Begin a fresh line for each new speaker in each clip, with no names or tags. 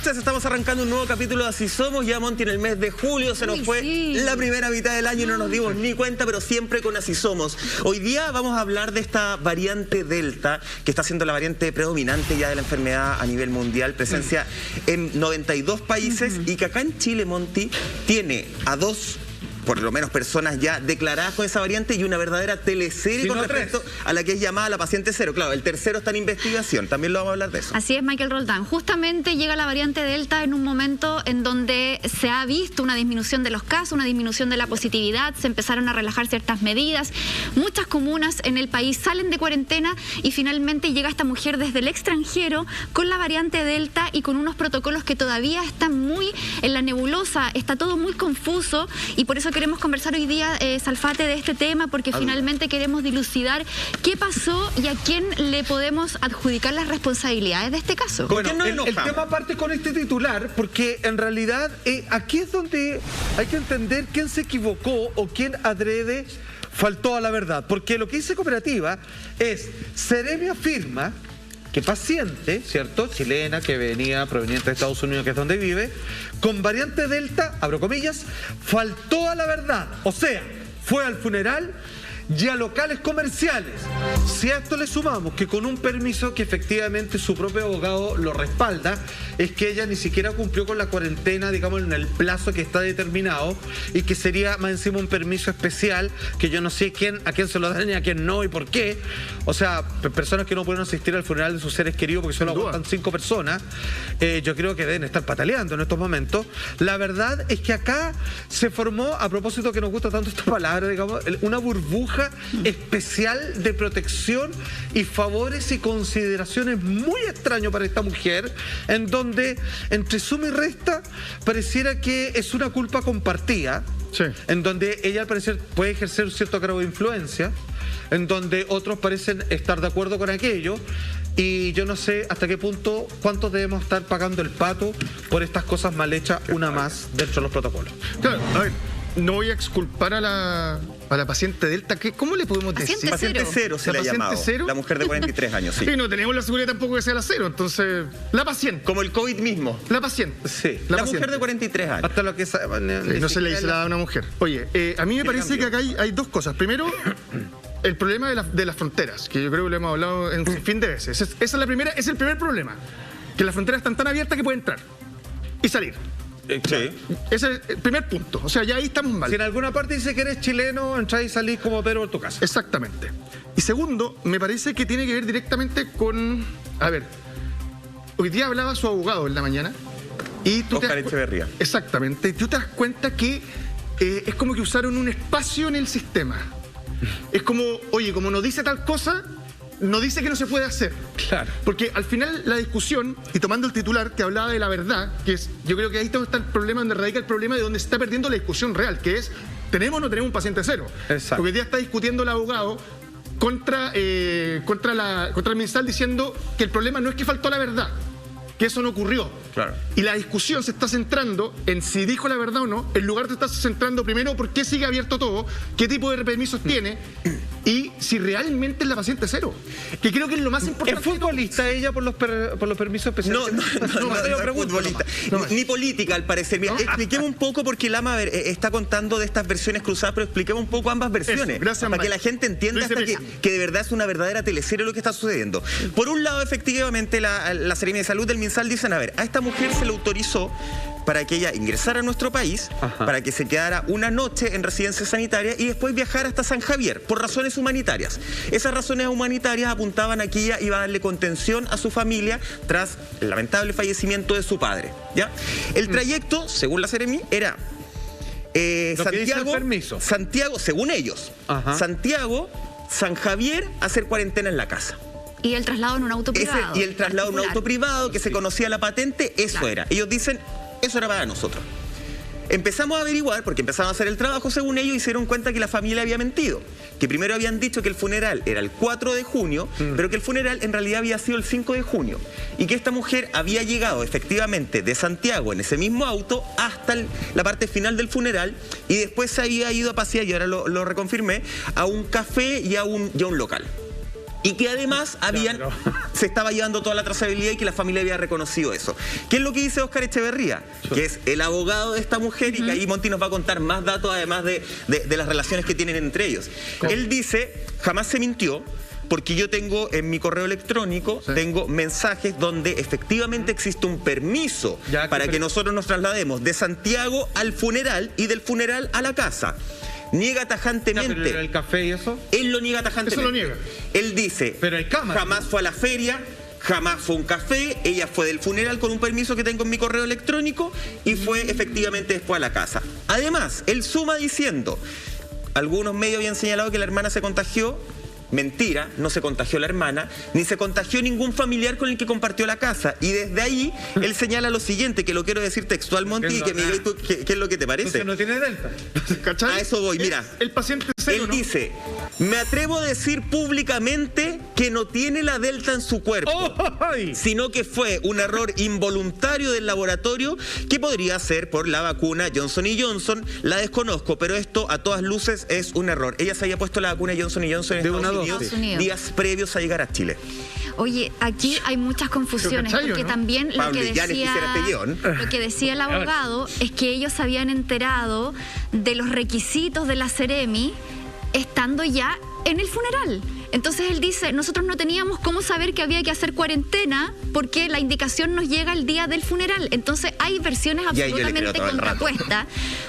noches, estamos arrancando un nuevo capítulo de Así Somos. Ya, Monty, en el mes de julio se nos fue la primera mitad del año y no nos dimos ni cuenta, pero siempre con Así Somos. Hoy día vamos a hablar de esta variante Delta, que está siendo la variante predominante ya de la enfermedad a nivel mundial, presencia en 92 países y que acá en Chile, Monty, tiene a dos, por lo menos, personas ya declaradas con esa variante y una verdadera teleserie con respecto a la que es llamada la paciente cero. Claro, el tercero está en investigación, también lo vamos a hablar de eso.
Así es, Michael Roldán. Justamente llega la variante Delta en un momento en donde se ha visto una disminución de los casos, una disminución de la positividad, se empezaron a relajar ciertas medidas. Muchas comunas en el país salen de cuarentena y finalmente llega esta mujer desde el extranjero con la variante Delta y con unos protocolos que todavía están muy en la nebulosa, está todo muy confuso y por eso queremos conversar hoy día, Salfate, de este tema, porque finalmente queremos dilucidar qué pasó y a quién le podemos adjudicar las responsabilidades de este caso.
Bueno, el tema parte con este titular, porque en realidad aquí es donde hay que entender quién se equivocó o quién adrede faltó a la verdad. Porque lo que dice Cooperativa es, Seremi afirma que paciente, ¿cierto?, chilena, que venía proveniente de Estados Unidos, que es donde vive, con variante Delta, abro comillas, faltó a la verdad. O sea, fue al funeral y a locales comerciales. Si a esto le sumamos que con un permiso que efectivamente su propio abogado lo respalda, es que ella ni siquiera cumplió con la cuarentena, digamos, en el plazo que está determinado, y que sería más encima un permiso especial, que yo no sé a quién se lo dan y a quién no y por qué. O sea, personas que no pueden asistir al funeral de sus seres queridos porque solo aguantan 5 personas, yo creo que deben estar pataleando en estos momentos. La verdad es que acá se formó, a propósito que nos gusta tanto esta palabra, digamos, una burbuja especial de protección y favores y consideraciones muy extraños para esta mujer, en donde entre suma y resta pareciera que es una culpa compartida, en donde ella al parecer puede ejercer un cierto grado de influencia, en donde otros parecen estar de acuerdo con aquello, y yo no sé hasta qué punto, cuántos debemos estar pagando el pato por estas cosas mal hechas, una más dentro de los protocolos.
Claro, a ver, no voy a exculpar a la paciente Delta. ¿Cómo le podemos decir?
Paciente cero se le ha llamado.
Cero.
La mujer de 43 años, sí.
Sí, no tenemos la seguridad tampoco que sea la cero, entonces, la paciente.
Como el COVID mismo.
La paciente.
Sí, la mujer de 43 años.
Hasta lo que saben,
no se le dice nada a una mujer. Oye, a mí me parece que acá hay dos cosas. Primero, el problema de las fronteras, que yo creo que lo hemos hablado en un fin de veces. Esa es la primera, es el primer problema. Que las fronteras están tan abiertas que puede entrar y salir.
Sí.
Ese es el primer punto. O sea, ya ahí estamos mal.
Si en alguna parte dice que eres chileno, entras y salís como Pedro por tu casa.
Exactamente. Y segundo, me parece que tiene que ver directamente con... A ver, hoy día hablaba su abogado en la mañana y tú
Oscar Echeverría.
Exactamente. Y tú te das cuenta que es como que usaron un espacio en el sistema. Es como, oye, como no dice tal cosa, no dice que no se puede hacer.
Claro.
Porque al final la discusión, y tomando el titular que hablaba de la verdad, que es, yo creo que ahí está el problema, donde radica el problema, de donde se está perdiendo la discusión real, que es, ¿tenemos o no tenemos un paciente cero?
Exacto.
Porque hoy día está discutiendo el abogado contra el MinSal diciendo que el problema no es que faltó la verdad, que eso no ocurrió.
Claro.
Y la discusión se está centrando en si dijo la verdad o no, en lugar de estar centrando primero por qué sigue abierto todo, qué tipo de permisos tiene y si realmente es la paciente cero. Que creo que es lo más importante.
¿Es futbolista ella por los permisos especiales?
No futbolista. Ni política, al parecer. Mira, expliquemos un poco, porque Lama está contando de estas versiones cruzadas, pero expliquemos un poco ambas versiones.
Gracias,
para que la gente entienda hasta que de verdad es una verdadera teleserie lo que está sucediendo. Por un lado, efectivamente, la Seremi de Salud del MinSal dicen, a ver, a esta mujer se le autorizó para que ella ingresara a nuestro país, para que se quedara una noche en residencia sanitaria y después viajara hasta San Javier, por razones humanitarias. Esas razones humanitarias apuntaban a que ella iba a darle contención a su familia tras el lamentable fallecimiento de su padre, ¿ya? El trayecto, según la Seremi, era Santiago, según ellos, Santiago, San Javier, hacer cuarentena en la casa.
Y el traslado en un auto privado.
Y el traslado en un auto privado, que se conocía la patente, eso era. Ellos dicen, eso era para nosotros. Empezamos a averiguar, porque empezaron a hacer el trabajo según ellos, y se dieron cuenta que la familia había mentido. Que primero habían dicho que el funeral era el 4 de junio, pero que el funeral en realidad había sido el 5 de junio. Y que esta mujer había llegado efectivamente de Santiago en ese mismo auto hasta la parte final del funeral, y después se había ido a pasear, y ahora lo reconfirmé, a un café y a un local. y que además se estaba llevando toda la trazabilidad y que la familia había reconocido eso. ¿Qué es lo que dice Óscar Echeverría? Que es el abogado de esta mujer y que ahí Monti nos va a contar más datos además de las relaciones que tienen entre ellos. Él dice, jamás se mintió, porque yo tengo en mi correo electrónico, tengo mensajes donde efectivamente existe un permiso para que nosotros nos traslademos de Santiago al funeral y del funeral a la casa. Niega tajantemente.
¿Pero el café y eso?
Él lo niega tajantemente.
Eso lo niega.
Él dice,
pero hay cámaras,
jamás fue a la feria, jamás fue a un café, ella fue del funeral con un permiso que tengo en mi correo electrónico y fue efectivamente después a la casa. Además, él suma diciendo, algunos medios habían señalado que la hermana se contagió. Mentira, no se contagió la hermana, ni se contagió ningún familiar con el que compartió la casa. Y desde ahí, él señala lo siguiente, que lo quiero decir textual, Monti, y que me digas tú qué es lo que te parece.
Entonces no tiene delta.
¿Cachai?
A eso voy, mira.
El paciente cero,
Él dice, me atrevo a decir públicamente que no tiene la delta en su cuerpo, sino que fue un error involuntario del laboratorio que podría ser por la vacuna Johnson & Johnson. La desconozco, pero esto a todas luces es un error. Ella se había puesto la vacuna Johnson & Johnson en Estados Unidos días previos a llegar a Chile.
Oye, aquí hay muchas confusiones, porque también lo que decía el abogado es que ellos se habían enterado de los requisitos de la Seremi estando ya en el funeral. Entonces él dice, nosotros no teníamos cómo saber que había que hacer cuarentena porque la indicación nos llega el día del funeral. Entonces hay versiones absolutamente contrapuestas,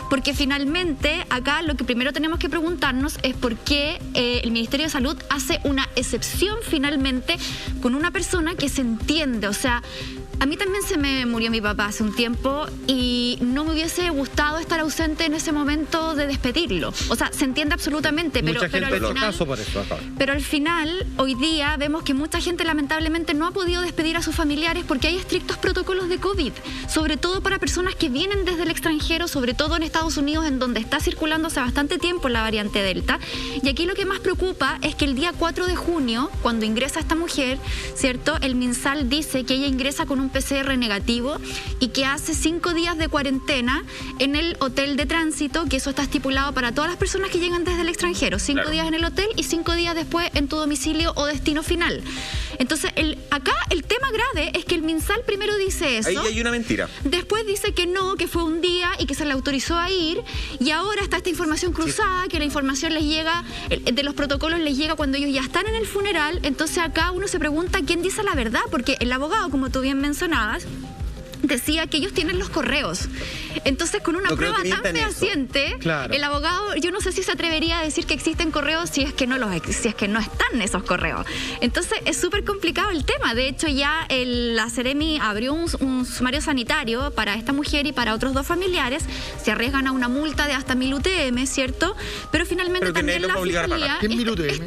porque finalmente acá lo que primero tenemos que preguntarnos es por qué el Ministerio de Salud hace una excepción finalmente con una persona que se entiende. O sea, a mí también se me murió mi papá hace un tiempo y no me hubiese gustado estar ausente en ese momento de despedirlo. O sea, se entiende absolutamente, pero al final, hoy día vemos que mucha gente lamentablemente no ha podido despedir a sus familiares porque hay estrictos protocolos de COVID, sobre todo para personas que vienen desde el extranjero, sobre todo en Estados Unidos, en donde está circulando hace bastante tiempo la variante Delta. Y aquí lo que más preocupa es que el día 4 de junio, cuando ingresa esta mujer, ¿cierto? El MinSal dice que ella ingresa con un PCR negativo y que hace 5 días de cuarentena en el hotel de tránsito, que eso está estipulado para todas las personas que llegan desde el extranjero, 5 días en el hotel y 5 días después en tu domicilio o destino final. Entonces, acá el tema grave es que el MinSal primero dice eso.
Ahí hay una mentira.
Después dice que no, que fue un día y que se le autorizó a ir, y ahora está esta información cruzada, que la información les llega, de los protocolos les llega cuando ellos ya están en el funeral. Entonces acá uno se pregunta quién dice la verdad, porque el abogado, como tú bien mencionabas, decía que ellos tienen los correos. Entonces, con una prueba tan fehaciente, el abogado, yo no sé si se atrevería a decir que existen correos si es que no están esos correos. Entonces, es súper complicado el tema. De hecho, ya la Seremi abrió un sumario sanitario para esta mujer y para otros 2 familiares. Se arriesgan a una multa de hasta 1000 UTM, ¿cierto? Pero finalmente también la fiscalía...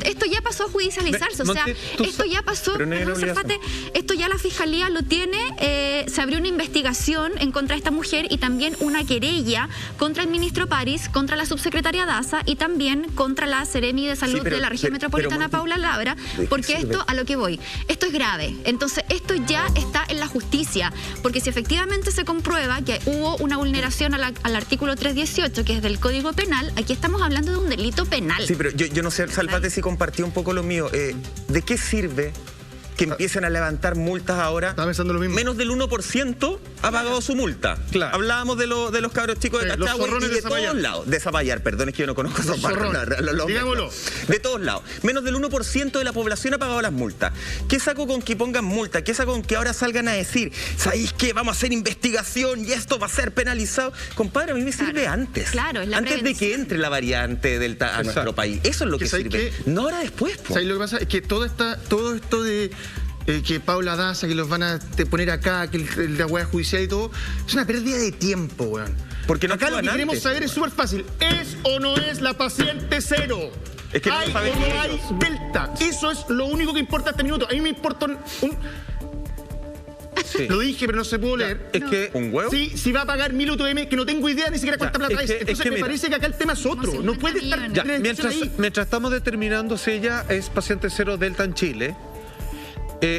Esto ya pasó a judicializarse. O sea, esto ya pasó... Esto ya la fiscalía lo tiene. Se abrió una investigación en contra de esta mujer y también una querella contra el ministro París, contra la subsecretaria Daza y también contra la Seremi de Salud de la región metropolitana, Paula Labra, porque esto, a lo que voy, esto es grave. Entonces, esto ya está en la justicia, porque si efectivamente se comprueba que hubo una vulneración al artículo 318, que es del Código Penal, aquí estamos hablando de un delito penal.
Sí, pero yo no sé, Salvate, si compartí un poco lo mío. ¿De qué sirve que empiecen a levantar multas ahora?
Estaba pensando lo mismo.
Menos del 1% ha pagado su multa. Claro. Hablábamos de los cabros chicos de Cachagüe y de todos lados. De Zapallar, perdón, es que yo no conozco esos barrios.
Digámoslo.
De todos lados. Menos del 1% de la población ha pagado las multas. ¿Qué saco con que pongan multa? ¿Qué saco con que ahora salgan a decir, ¿sabéis qué? Vamos a hacer investigación y esto va a ser penalizado? Compadre, a mí me sirve antes.
Claro, es la
antes de que entre la variante Delta a nuestro país. Eso es lo que sirve. No ahora después.
¿Sabéis lo que pasa? Es que todo esto de... que Paula Daza, que los van a poner acá, que la hueá judicial y todo, es una pérdida de tiempo, weón.
Porque no
acá lo que queremos saber es súper fácil. ¿Es o no es la paciente cero?
Es que
¿Hay o no hay Delta? Eso es lo único que importa este minuto. A mí me importa Lo dije, pero no se pudo leer.
Es que ¿un huevo?
Sí, si va a pagar 1000 UTM, que no tengo idea ni siquiera cuánta plata es. Entonces me parece que acá el tema es otro. No puede estar...
Mientras estamos determinando si ella es paciente cero Delta en Chile,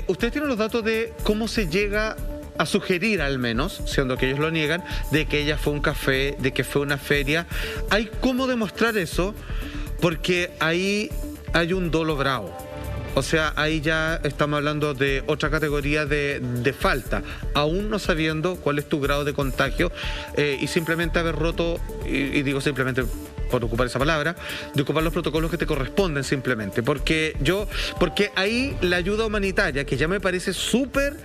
¿usted tiene los datos de cómo se llega a sugerir, al menos, siendo que ellos lo niegan, de que ella fue a un café, de que fue a una feria? ¿Hay cómo demostrar eso? Porque ahí hay un dolo bravo. O sea, ahí ya estamos hablando de otra categoría de falta, aún no sabiendo cuál es tu grado de contagio y simplemente haber roto, y digo simplemente por ocupar esa palabra, de ocupar los protocolos que te corresponden simplemente. Porque ahí la ayuda humanitaria, que ya me parece súper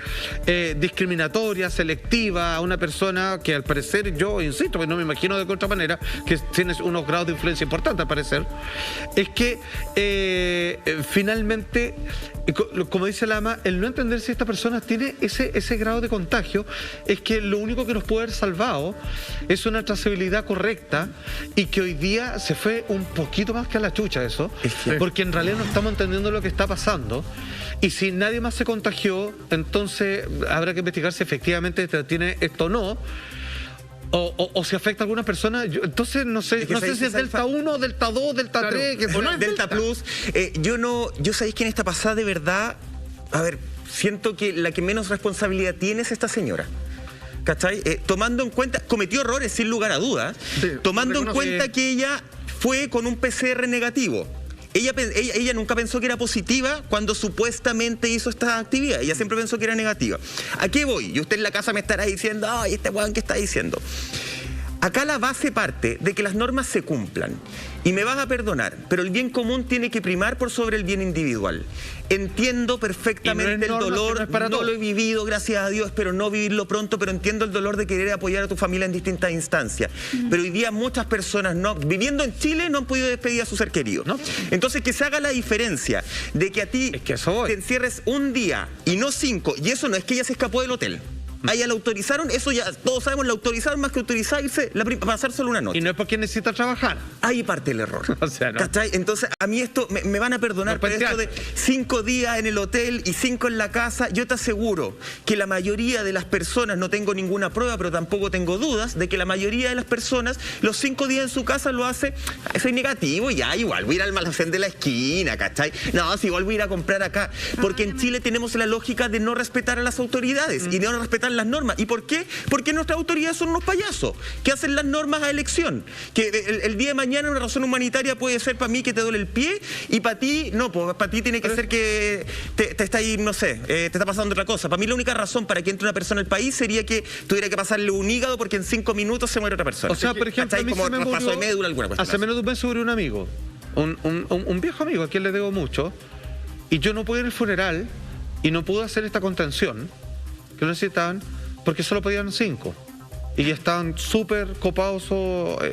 discriminatoria, selectiva a una persona que al parecer, yo insisto, que no me imagino de otra manera, que tienes unos grados de influencia importantes al parecer, es que finalmente, como dice Lama, el no entender si esta persona tiene ese grado de contagio, es que lo único que nos puede haber salvado es una trazabilidad correcta, y que hoy día se fue un poquito más que a la chucha eso, porque en realidad no estamos entendiendo lo que está pasando, y si nadie más se contagió, entonces habrá que investigar si efectivamente tiene esto o no, o si afecta a alguna persona. Entonces no sé si es Delta 1, Delta 2, Delta 3, que
o no es Delta Plus. Yo sabéis que en esta pasada de verdad, a ver, siento que la que menos responsabilidad tiene es esta señora. ¿Cachai? Tomando en cuenta, cometió errores sin lugar a dudas, tomando en cuenta que ella fue con un PCR negativo. Ella nunca pensó que era positiva cuando supuestamente hizo esta actividad. Ella siempre pensó que era negativa. ¿A qué voy? Y usted en la casa me estará diciendo, ay, este weón, ¿qué está diciendo? Acá la base parte de que las normas se cumplan. Y me vas a perdonar, pero el bien común tiene que primar por sobre el bien individual. Entiendo perfectamente el dolor, no lo he vivido, gracias a Dios, espero no vivirlo pronto, pero entiendo el dolor de querer apoyar a tu familia en distintas instancias. Pero hoy día muchas personas, viviendo en Chile, no han podido despedir a su ser querido. Entonces, que se haga la diferencia de que a ti te encierres un día y no 5, y eso no es que ella se escapó del hotel. A ella la autorizaron, eso ya todos sabemos, la autorizaron más que autorizarse, pasar solo una noche.
Y no es porque necesita trabajar.
Ahí parte el error.
O sea, no.
¿Cachai? Entonces, a mí esto, me van a perdonar, pero esto de 5 días en el hotel y 5 en la casa, yo te aseguro que la mayoría de las personas, no tengo ninguna prueba, pero tampoco tengo dudas, de que la mayoría de las personas, los 5 días en su casa lo hace, soy negativo, y ya, igual voy a ir al almacén de la esquina, ¿cachai? No, si igual voy a ir a comprar acá. Porque en Chile tenemos la lógica de no respetar a las autoridades y de no respetar las normas. ¿Y por qué? Porque nuestras autoridades son unos payasos que hacen las normas a elección. Que el día de mañana una razón humanitaria puede ser para mí que te duele el pie, y para ti no, pues para ti tiene que ser que te está ahí, no sé, te está pasando otra cosa. Para mí la única razón para que entre una persona al país sería que tuviera que pasarle un hígado porque en 5 minutos se muere otra persona.
O sea, por ejemplo, a mí
como
se me murió,
paso de médula, alguna cuestión.
Hace menos de un mes murió un amigo, un viejo amigo a quien le debo mucho, y yo no pude ir al funeral y no pude hacer esta contención que necesitaban, porque solo podían 5 y ya estaban súper copados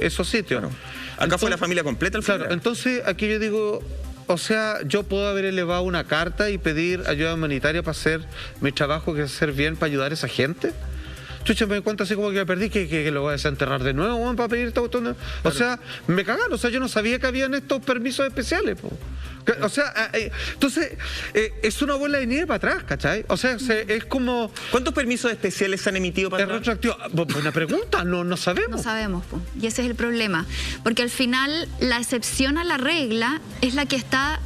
esos sitios.
Claro. Acá fue la familia completa el funeral.
Claro, entonces aquí yo digo, o sea, yo puedo haber elevado una carta y pedir ayuda humanitaria para hacer mi trabajo, que es hacer bien, para ayudar a esa gente. Chucha, me cuenta así como que me perdí, que lo voy a desenterrar de nuevo, para pedir todo. Claro. O sea, me cagaron, o sea, yo no sabía que habían estos permisos especiales, po. O sea, entonces, es una bola de nieve para atrás, ¿cachai? O sea, es como...
¿Cuántos permisos especiales se han emitido para atrás?
Retroactivo. Buena pregunta, no sabemos.
No sabemos, po. Y ese es el problema. Porque al final, la excepción a la regla es la que está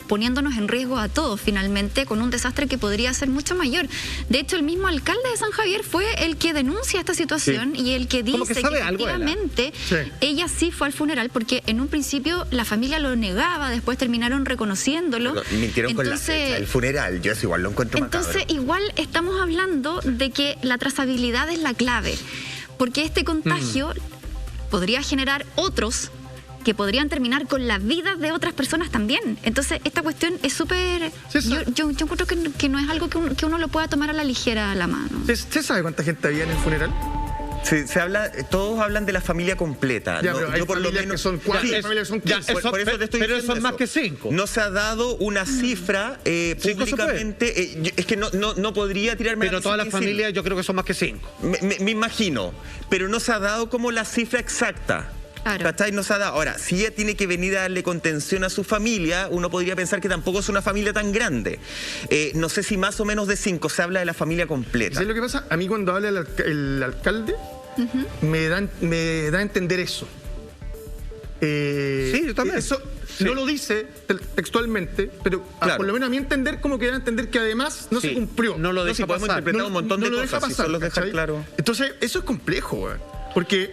poniéndonos en riesgo a todos finalmente, con un desastre que podría ser mucho mayor. De hecho, el mismo alcalde de San Javier fue el que denuncia esta situación y el que dice que efectivamente ella sí fue al funeral, porque en un principio la familia lo negaba, después terminaron reconociéndolo.
Pero mintieron con la fecha, el funeral, yo eso igual lo encuentro macabro.
Entonces, igual estamos hablando de que la trazabilidad es la clave, porque este contagio podría generar otros que podrían terminar con la vida de otras personas también. Entonces, esta cuestión es súper... Yo encuentro que no es algo que uno lo pueda tomar a la ligera a la mano.
¿Usted sabe cuánta gente había en el funeral?
Se habla, todos hablan de la familia completa.
Ya, pero yo por lo menos que son 4, familias que son 15.
Por eso te estoy
pero
diciendo
son más que 5.
No se ha dado una cifra públicamente. Es que no podría tirarme.
Pero todas las familias yo creo que son más que 5.
Me imagino. Pero no se ha dado como la cifra exacta.
Claro.
¿Cachai? No se ha dado. Ahora, si ella tiene que venir a darle contención a su familia, uno podría pensar que tampoco es una familia tan grande. No sé si más o menos de 5, se habla de la familia completa.
¿Sabes lo que pasa? A mí cuando habla el alcalde, me da a entender eso.
Sí, yo también.
Eso no lo dice textualmente, pero por lo menos a mí entender, como que da a entender que además no se cumplió.
No lo deja
podemos interpretar un montón de cosas.
Pasar,
si solo dejar claro.
Entonces, eso es complejo, güey. Porque,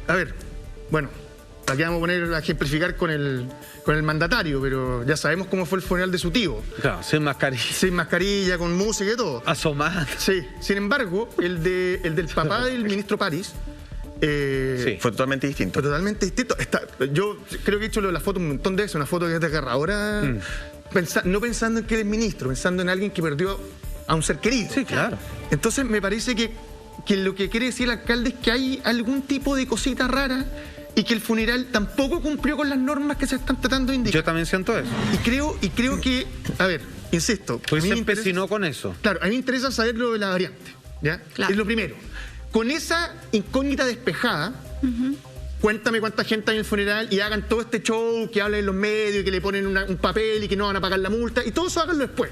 a ver, bueno, ¿Para qué vamos a poner a ejemplificar con el mandatario? Pero ya sabemos cómo fue el funeral de su tío.
Claro, sin mascarilla.
Sin mascarilla, con música y todo.
Asomado.
Sí. Sin embargo, el del papá del ministro París...
sí, fue totalmente distinto.
Fue totalmente distinto. Yo creo que he hecho lo de la foto un montón de veces, una foto que es desgarradora, no pensando en que eres ministro, pensando en alguien que perdió a un ser querido.
Sí, claro.
Entonces me parece que lo que quiere decir el alcalde es que hay algún tipo de cosita rara y que el funeral tampoco cumplió con las normas que se están tratando de indicar.
Yo también siento eso.
Y creo que, a ver, insisto.
Pues se empecinó con eso.
Claro, a mí me interesa saber lo de la variante, ¿ya?
Claro.
Es lo primero. Con esa incógnita despejada, cuéntame cuánta gente hay en el funeral y hagan todo este show que hablan en los medios y que le ponen un papel y que no van a pagar la multa y todo eso háganlo después.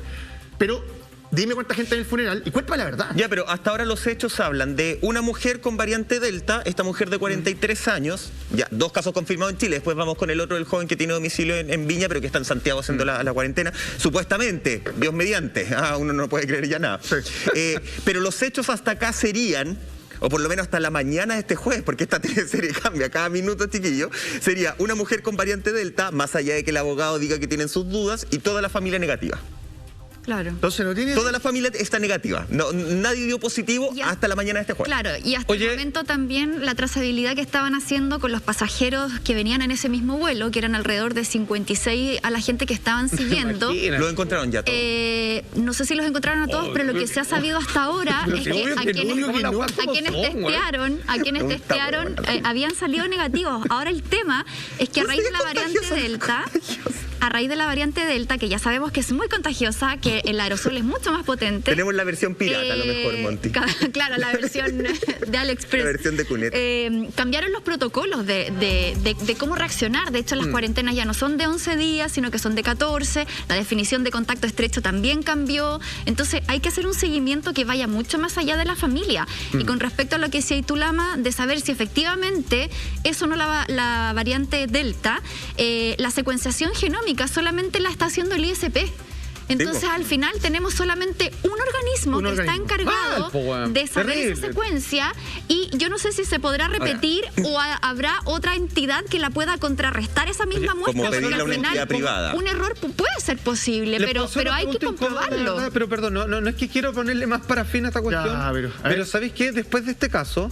Pero dime cuánta gente hay en el funeral y cuéntame la verdad.
Ya, pero hasta ahora los hechos hablan de una mujer con variante Delta, esta mujer de 43 años, ya, 2 casos confirmados en Chile, después vamos con el otro, el joven que tiene domicilio en Viña, pero que está en Santiago haciendo la cuarentena, supuestamente, Dios mediante, uno no puede creer ya nada.
Sí.
Pero los hechos hasta acá serían, o por lo menos hasta la mañana de este jueves, porque esta teleserie cambia cada minuto, chiquillo, sería una mujer con variante Delta, más allá de que el abogado diga que tienen sus dudas, y toda la familia negativa.
Claro.
Entonces no tiene...
Toda la familia está negativa. No, nadie dio positivo hasta la mañana de este jueves.
Claro, y hasta el momento también la trazabilidad que estaban haciendo con los pasajeros que venían en ese mismo vuelo, que eran alrededor de 56 a la gente que estaban siguiendo.
Lo encontraron ya todos.
No sé si los encontraron a todos, pero lo que se ha sabido hasta ahora es que a quienes testearon habían salido negativos. Ahora el tema es que a raíz de la variante Delta, que ya sabemos que es muy contagiosa, que el aerosol es mucho más potente.
Tenemos la versión pirata, a lo mejor, Monty.
Claro, la versión de AliExpress.
La versión de Cunet.
Cambiaron los protocolos de cómo reaccionar. De hecho, las cuarentenas ya no son de 11 días, sino que son de 14. La definición de contacto estrecho también cambió. Entonces, hay que hacer un seguimiento que vaya mucho más allá de la familia. Y con respecto a lo que decía Itulama, de saber si efectivamente es o no la variante Delta, la secuenciación genómica solamente la está haciendo el ISP. Entonces, al final tenemos solamente un organismo que está encargado de saber esa secuencia, y yo no sé si se podrá repetir o habrá otra entidad que la pueda contrarrestar esa misma muestra.
Como pedirle a una entidad privada.
Un error puede ser posible, pero hay que comprobarlo.
Pero perdón, no es que quiero ponerle más parafina a esta cuestión, pero ¿sabéis qué? Después de este caso,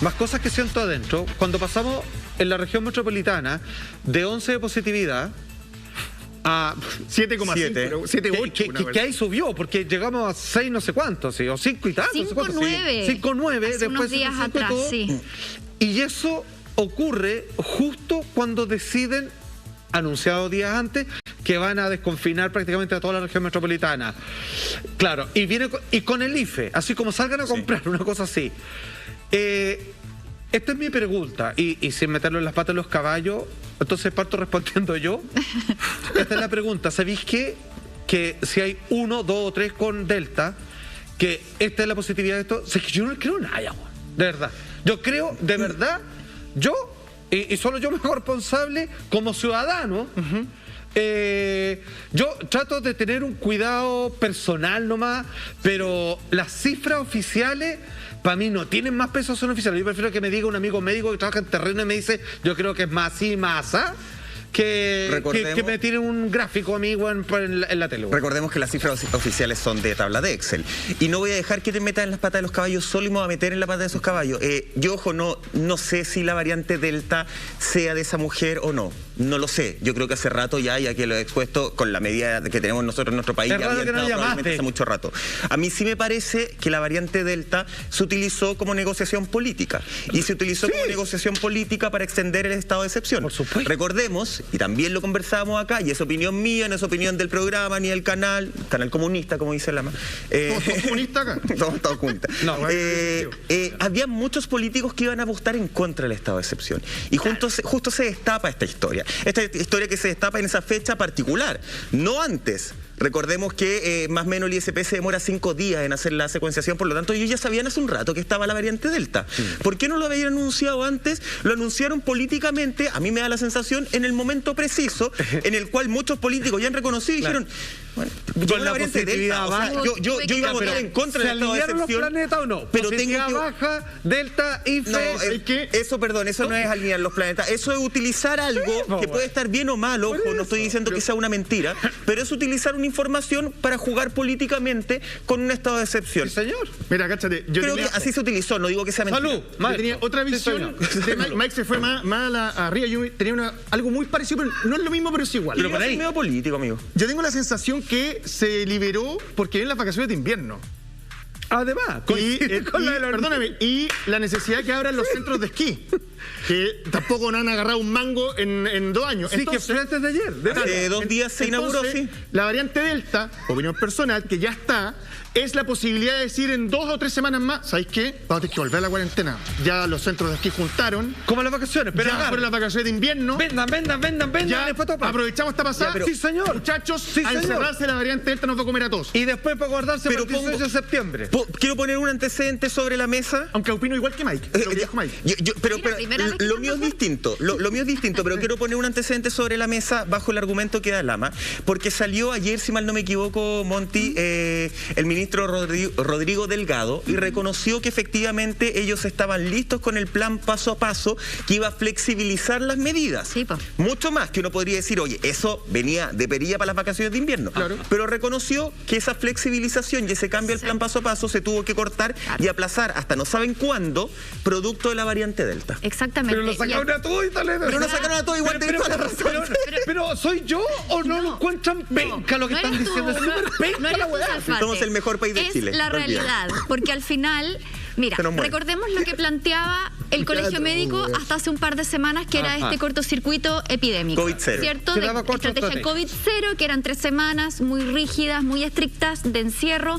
más cosas que siento adentro, cuando pasamos en la región metropolitana de 11 de positividad a
7,5, 7,8.
Que ahí subió, porque llegamos a 6 no sé cuántos, ¿sí? O 5 y tal.
5,9.
5,9.
Hace unos días atrás, sí.
Y eso ocurre justo cuando deciden, anunciado días antes, que van a desconfinar prácticamente a toda la región metropolitana. Claro, y con el IFE, así como salgan a comprar, una cosa así. Esta es mi pregunta, y sin meterlo en las patas de los caballos, entonces parto respondiendo yo. Esta es la pregunta. ¿Sabéis qué? Que si hay 1, 2 o 3 con Delta, que esta es la positividad de esto, o sea, que yo no creo en nada, de verdad. Yo creo, de verdad, y solo yo me hago responsable como ciudadano. Yo trato de tener un cuidado personal nomás, pero las cifras oficiales para mí no tienen más peso, son oficiales. Yo prefiero que me diga un amigo médico que trabaja en terreno y me dice, yo creo que es más y más, que me tire un gráfico amigo en la tele.
Recordemos que las cifras oficiales son de tabla de Excel. Y no voy a dejar que te metas en las patas de los caballos solo, y me voy a meter en la pata de esos caballos. Yo, ojo, no sé si la variante Delta sea de esa mujer o no. No lo sé. Yo creo que hace rato ya que lo he expuesto con la medida que tenemos nosotros en nuestro país, ya había entrado probablemente hace mucho rato. A mí sí me parece que la variante Delta se utilizó como negociación política. Y se utilizó como negociación política para extender el estado de excepción.
Por supuesto.
Recordemos, y también lo conversábamos acá, y es opinión mía, no es opinión del programa ni del canal comunista, como dice Lama.
¿Todos comunistas acá?
Todos comunistas. Había muchos políticos que iban a votar en contra del estado de excepción. Y justo se destapa esta historia. Esta historia que se destapa en esa fecha particular, no antes. Recordemos que más o menos el ISP se demora 5 días en hacer la secuenciación, por lo tanto ellos ya sabían hace un rato que estaba la variante Delta. ¿Por qué no lo habían anunciado antes? Lo anunciaron políticamente, a mí me da la sensación, en el momento preciso, en el cual muchos políticos ya han reconocido y dijeron, bueno,
con la positividad baja.
Yo iba a votar en contra del estado de excepción.
¿Se alinearon los planetas o no?
Pero
positividad
tengo que...
baja, Delta, IFE...
No, eso no es alinear los planetas. Eso es utilizar algo que puede estar bien o mal, ojo, no estoy diciendo que sea una mentira, pero es utilizar una información para jugar políticamente con un estado de excepción.
Sí, señor.
Mira, cáchate.
Creo que así se utilizó, no digo que sea mentira.
Salud.
Yo tenía otra visión. Mike se fue más arriba. Yo tenía algo muy parecido, pero no es lo mismo, pero es igual.
Pero para ahí medio político, amigo.
Yo tengo la sensación que se liberó porque vienen las vacaciones de invierno.
Además,
y la necesidad que abran los centros de esquí, que tampoco no han agarrado un mango en 2 años.
Sí, entonces, que fue antes de ayer.
Hace 2 días se inauguró, sí.
La variante Delta, opinión personal, que ya está, es la posibilidad de decir en 2 o 3 semanas más, ¿sabéis qué? Vamos a tener que volver a la cuarentena. Ya los centros de esquí juntaron.
Como las vacaciones, pero
ya fueron las vacaciones de invierno.
Vendan.
Ya aprovechamos esta pasada.
Sí, señor.
Muchachos, a encerrarse, la variante Delta nos va a comer a todos.
Y después para guardarse para el 18 de septiembre.
Quiero poner un antecedente sobre la mesa.
Aunque opino igual que Mike.
Pero lo mío es distinto. Lo mío es distinto, pero quiero poner un antecedente sobre la mesa bajo el argumento que da Lama. Porque salió ayer, si mal no me equivoco, Monty, el ministro Rodrigo Delgado, y reconoció que efectivamente ellos estaban listos con el plan paso a paso que iba a flexibilizar las medidas.
Sí, po.
Mucho más que uno podría decir, oye, eso venía de perilla para las vacaciones de invierno.
Claro.
Pero reconoció que esa flexibilización y ese cambio al plan paso a paso se tuvo que cortar y aplazar hasta no saben cuándo, producto de la variante Delta.
Exactamente.
Pero lo sacaron a todo y tal.
Pero no sacaron a todo igual, de toda la razón.
Pero ¿soy yo o no lo encuentran penca lo que están diciendo? Es súper penca la weá.
Somos el mejor país de Chile.
Es la realidad, porque al final, mira, recordemos lo que planteaba el Colegio Médico hasta hace un par de semanas, que era este cortocircuito epidémico.
COVID-0.
¿Cierto? De estrategia COVID-0, que eran 3 semanas muy rígidas, muy estrictas de encierro.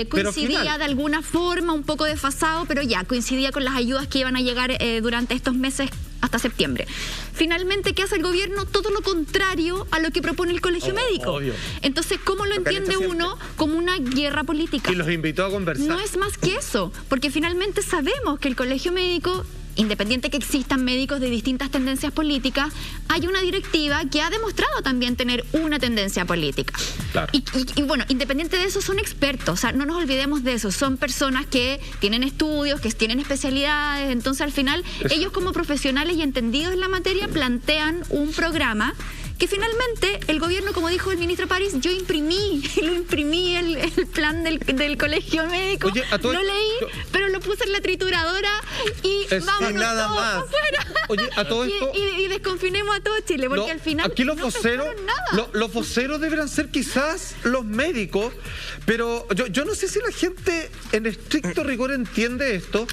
Coincidía de alguna forma, un poco desfasado, pero ya coincidía con las ayudas que iban a llegar durante estos meses hasta septiembre. Finalmente, ¿qué hace el gobierno? Todo lo contrario a lo que propone el Colegio Médico.
Obvio.
Entonces, ¿cómo lo entiende uno? Como una guerra política.
Y los invitó a conversar.
No es más que eso, porque finalmente sabemos que el Colegio Médico, independiente que existan médicos de distintas tendencias políticas, hay una directiva que ha demostrado también tener una tendencia política.
Claro.
Y bueno, independiente de eso, son expertos, o sea, no nos olvidemos de eso, son personas que tienen estudios, que tienen especialidades, entonces al final ellos como profesionales y entendidos en la materia plantean un programa que finalmente el gobierno, como dijo el ministro París, yo imprimí el plan del Colegio Médico.
Oye,
lo leí, pero lo puse en la trituradora y vamos
nada más
afuera.
Oye, a todo esto...
Y desconfinemos a todo Chile, porque al final
aquí los
no
voceros,
nada.
Los voceros deberán ser quizás los médicos, pero yo no sé si la gente en estricto rigor entiende esto,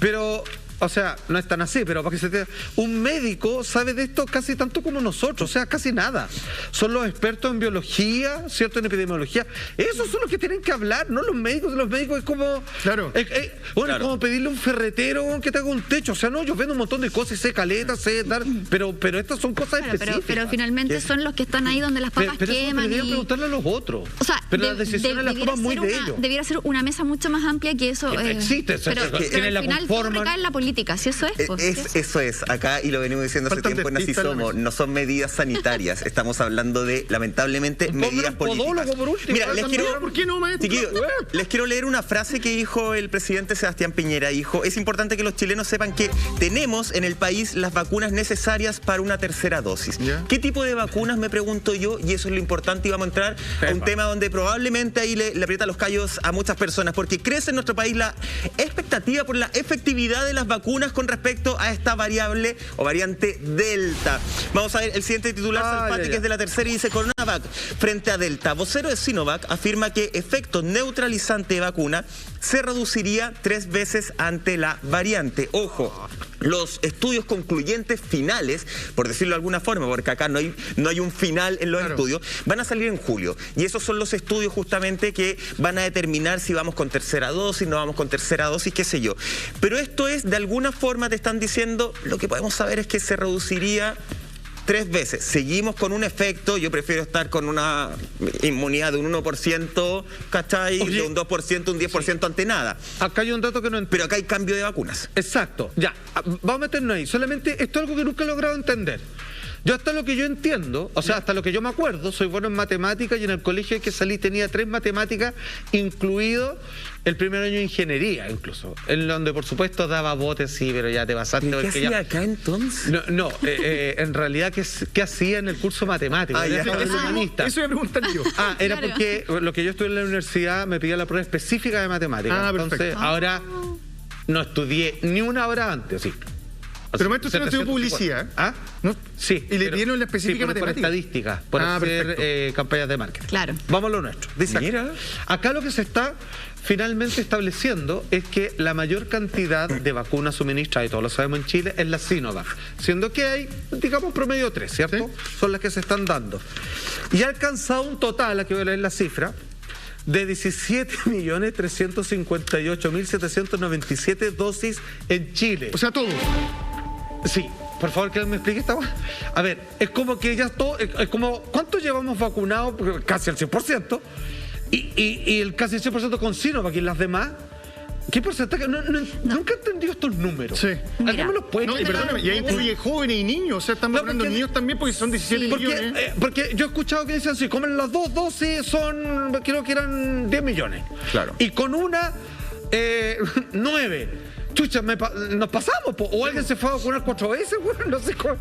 pero... O sea, no es tan así, pero para que se te... Un médico sabe de esto casi tanto como nosotros, o sea, casi nada. Son los expertos en biología, ¿cierto? En epidemiología. Esos son los que tienen que hablar, no los médicos. Los médicos es como...
Claro.
Es como pedirle a un ferretero que te haga un techo. O sea, no, yo vendo un montón de cosas, sé caleta, sé dar... Pero estas son cosas específicas.
Pero finalmente son los que están ahí donde las papas queman.
Pero deberían preguntarle a los otros.
O sea,
pero las decisiones las toman muy de ellos.
Debiera ser una mesa mucho más amplia que eso.
Existe,
pero al final todo recae en la política, si eso es.
Eso es, acá, y lo venimos diciendo hace tiempo en Así Somos, no son medidas sanitarias, estamos hablando de, lamentablemente, medidas políticas. Mira, les quiero leer una frase que dijo el presidente Sebastián Piñera. Dijo, es importante que los chilenos sepan que tenemos en el país las vacunas necesarias para una tercera dosis. ¿Qué tipo de vacunas, me pregunto yo? Y eso es lo importante, y vamos a entrar a un tema donde probablemente ahí le aprieta los callos a muchas personas, porque crece en nuestro país la expectativa por la efectividad de las vacunas con respecto a esta variable o variante Delta. Vamos a ver el siguiente titular, que es de La Tercera, y dice: CoronaVac frente a Delta. Vocero de Sinovac afirma que efecto neutralizante de vacuna se reduciría 3 veces ante la variante. Ojo, los estudios concluyentes finales, por decirlo de alguna forma, porque acá no hay un final en los estudios, van a salir en julio. Y esos son los estudios justamente que van a determinar si vamos con tercera dosis, no vamos con tercera dosis, qué sé yo. Pero esto es, de alguna forma te están diciendo, lo que podemos saber es que se reduciría 3 veces. Seguimos con un efecto, yo prefiero estar con una inmunidad de un 1%, ¿cachai?
Oye,
de un 2%, un 10% ante nada.
Acá hay un dato que no entiendo.
Pero acá hay cambio de vacunas.
Exacto, ya, vamos a meternos ahí. Solamente esto es algo que nunca he logrado entender. Yo hasta lo que yo entiendo, o sea, hasta lo que yo me acuerdo, soy bueno en matemáticas y en el colegio que salí tenía 3 matemáticas, incluido el primer año de ingeniería, incluso. En donde, por supuesto, daba botes, sí, pero ya te pasaste.
¿Qué hacía acá entonces?
No, en realidad, ¿qué hacía en el curso matemático?
Ah, ya.
Era humanista.
Eso me preguntan yo.
Era
Claro.
porque lo que yo estudié en la universidad me pedía la prueba específica de matemáticas.
Ah,
Entonces,
perfecto.
ahora no estudié ni una hora antes, sí.
Pero maestro, usted no estudió
750.
publicidad.
¿Ah?
¿No?
Sí.
¿Y le
pero-
dieron la específica
sí, pero por
matemática?
estadística, por hacer
perfecto.
campañas de marketing.
Claro.
Vamos a lo nuestro. Dice acá.
Mira.
Acá lo que se está finalmente estableciendo es que la mayor cantidad de vacunas suministradas, y todos lo sabemos en Chile, es la Sinovac. Siendo que hay, digamos, promedio 3, ¿cierto?
Sí.
Son las que se están dando. Y ha alcanzado un total, aquí voy a leer la cifra, de 17.358.797 dosis en Chile.
O sea, todo.
Sí, por favor, que me explique esta cosa. A ver, es como que ya todo, es como, ¿cuántos llevamos vacunados? Porque casi el 100%, y el casi el 100% con Sinovac y las demás. ¿Qué porcentaje? Nunca he entendido estos números.
Sí.
¿Alguien
Mira.
me los puede
No, y
explicar?
perdóname, ya incluye jóvenes y niños. O sea, están
No,
vacunando
porque-
niños también porque son 17
Porque,
millones.
porque yo he escuchado que dicen así, comen las 2 dosis son, creo que eran 10 millones.
Claro.
Y con una, 9. Chucha, nos pasamos, po. O alguien se fue a vacunar 4 veces, güey, no sé cómo.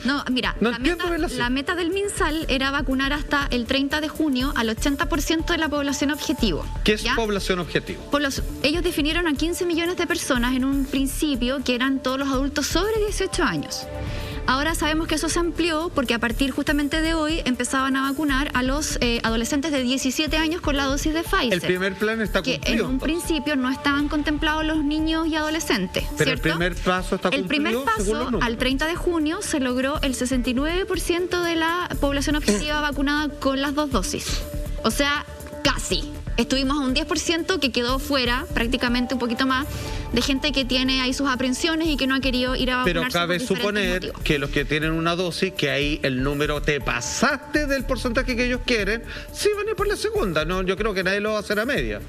No, mira,
No entiendo bien
la meta del MinSal era vacunar hasta el 30 de junio al 80% de la población objetivo.
¿Qué es
¿ya?
población objetivo?
Ellos definieron a 15 millones de personas en un principio que eran todos los adultos sobre 18 años. Ahora sabemos que eso se amplió porque a partir justamente de hoy empezaban a vacunar a los adolescentes de 17 años con la dosis de Pfizer.
El primer plan está
que
cumplido.
en un principio no estaban contemplados los niños y adolescentes,
Pero el
¿cierto?
primer paso está
El primer
cumplido, según los
paso,
números.
al 30 de junio, se logró el 69% de la población objetiva vacunada con las 2 dosis. O sea, casi. Estuvimos a un 10% que quedó fuera, prácticamente un poquito más, de gente que tiene ahí sus aprensiones y que no ha querido ir a
Pero
vacunarse
cabe
por diferentes
suponer
motivos.
que los que tienen una dosis, que ahí el número te pasaste del porcentaje que ellos quieren, sí van a ir por la segunda. No, yo creo que nadie lo va a hacer a media.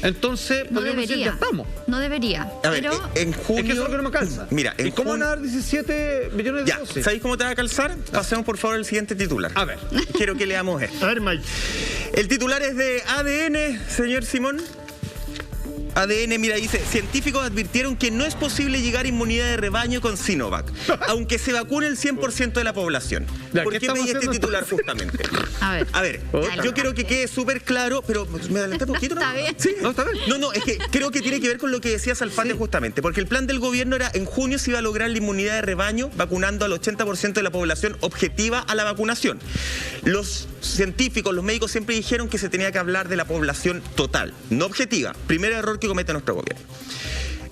Entonces,
No
podríamos decir,
debería.
ya estamos.
No debería.
A ver,
pero
en junio...
Es que eso es lo que no me calza.
Mira, en
¿Y cómo van a dar 17 millones de
Ya,
dosis?
¿sabéis cómo te va a calzar? Pasemos por favor al siguiente titular.
A ver.
Quiero que leamos esto.
A ver, Mike.
El titular es de ADN, señor Simón. ADN, mira, dice, científicos advirtieron que no es posible llegar a inmunidad de rebaño con Sinovac, aunque se vacune el 100% de la población.
Ya,
¿Por
¿qué
qué pedí
estamos
este
haciendo
titular
entonces?
justamente?
A ver.
A ver, yo quiero que quede súper claro, pero me adelanté un poquito, ¿no?
Está bien.
Sí,
No, está bien.
No, es que creo que tiene que ver con lo que decía Salfate justamente, porque el plan del gobierno era en junio se iba a lograr la inmunidad de rebaño vacunando al 80% de la población objetiva a la vacunación. Los científicos, los médicos siempre dijeron que se tenía que hablar de la población total, no objetiva. Primer error que comete nuestro gobierno.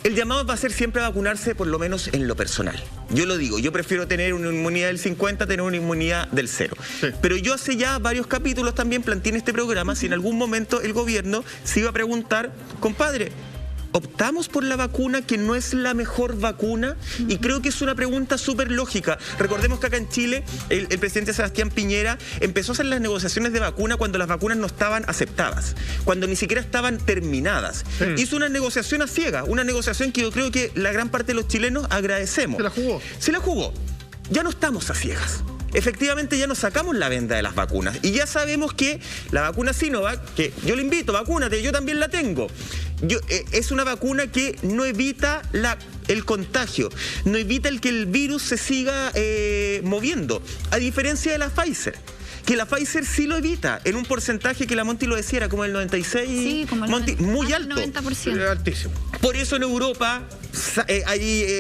El llamado va a ser siempre a vacunarse, por lo menos en lo personal. Yo lo digo, yo prefiero tener una inmunidad del 50 a tener una inmunidad del 0.
Sí.
Pero yo hace ya varios capítulos también planteé en este programa si en algún momento el gobierno se iba a preguntar, compadre, ¿optamos por la vacuna que no es la mejor vacuna? Y creo que es una pregunta súper lógica. Recordemos que acá en Chile el presidente Sebastián Piñera empezó a hacer las negociaciones de vacuna cuando las vacunas no estaban aceptadas, cuando ni siquiera estaban terminadas. Hizo una negociación a ciegas, una negociación que yo creo que la gran parte de los chilenos agradecemos.
Se la jugó.
Se la jugó. Ya no estamos a ciegas. Efectivamente ya nos sacamos la venda de las vacunas y ya sabemos que la vacuna Sinovac, que yo le invito, vacúnate, yo también la tengo, es una vacuna que no evita el contagio, no evita el que el virus se siga moviendo, a diferencia de la Pfizer. Que la Pfizer sí lo evita, en un porcentaje que la Monty lo decía, era como el 96,
Sí, como el
Monty, muy
más del
alto.
90%.
Altísimo.
Por eso en Europa,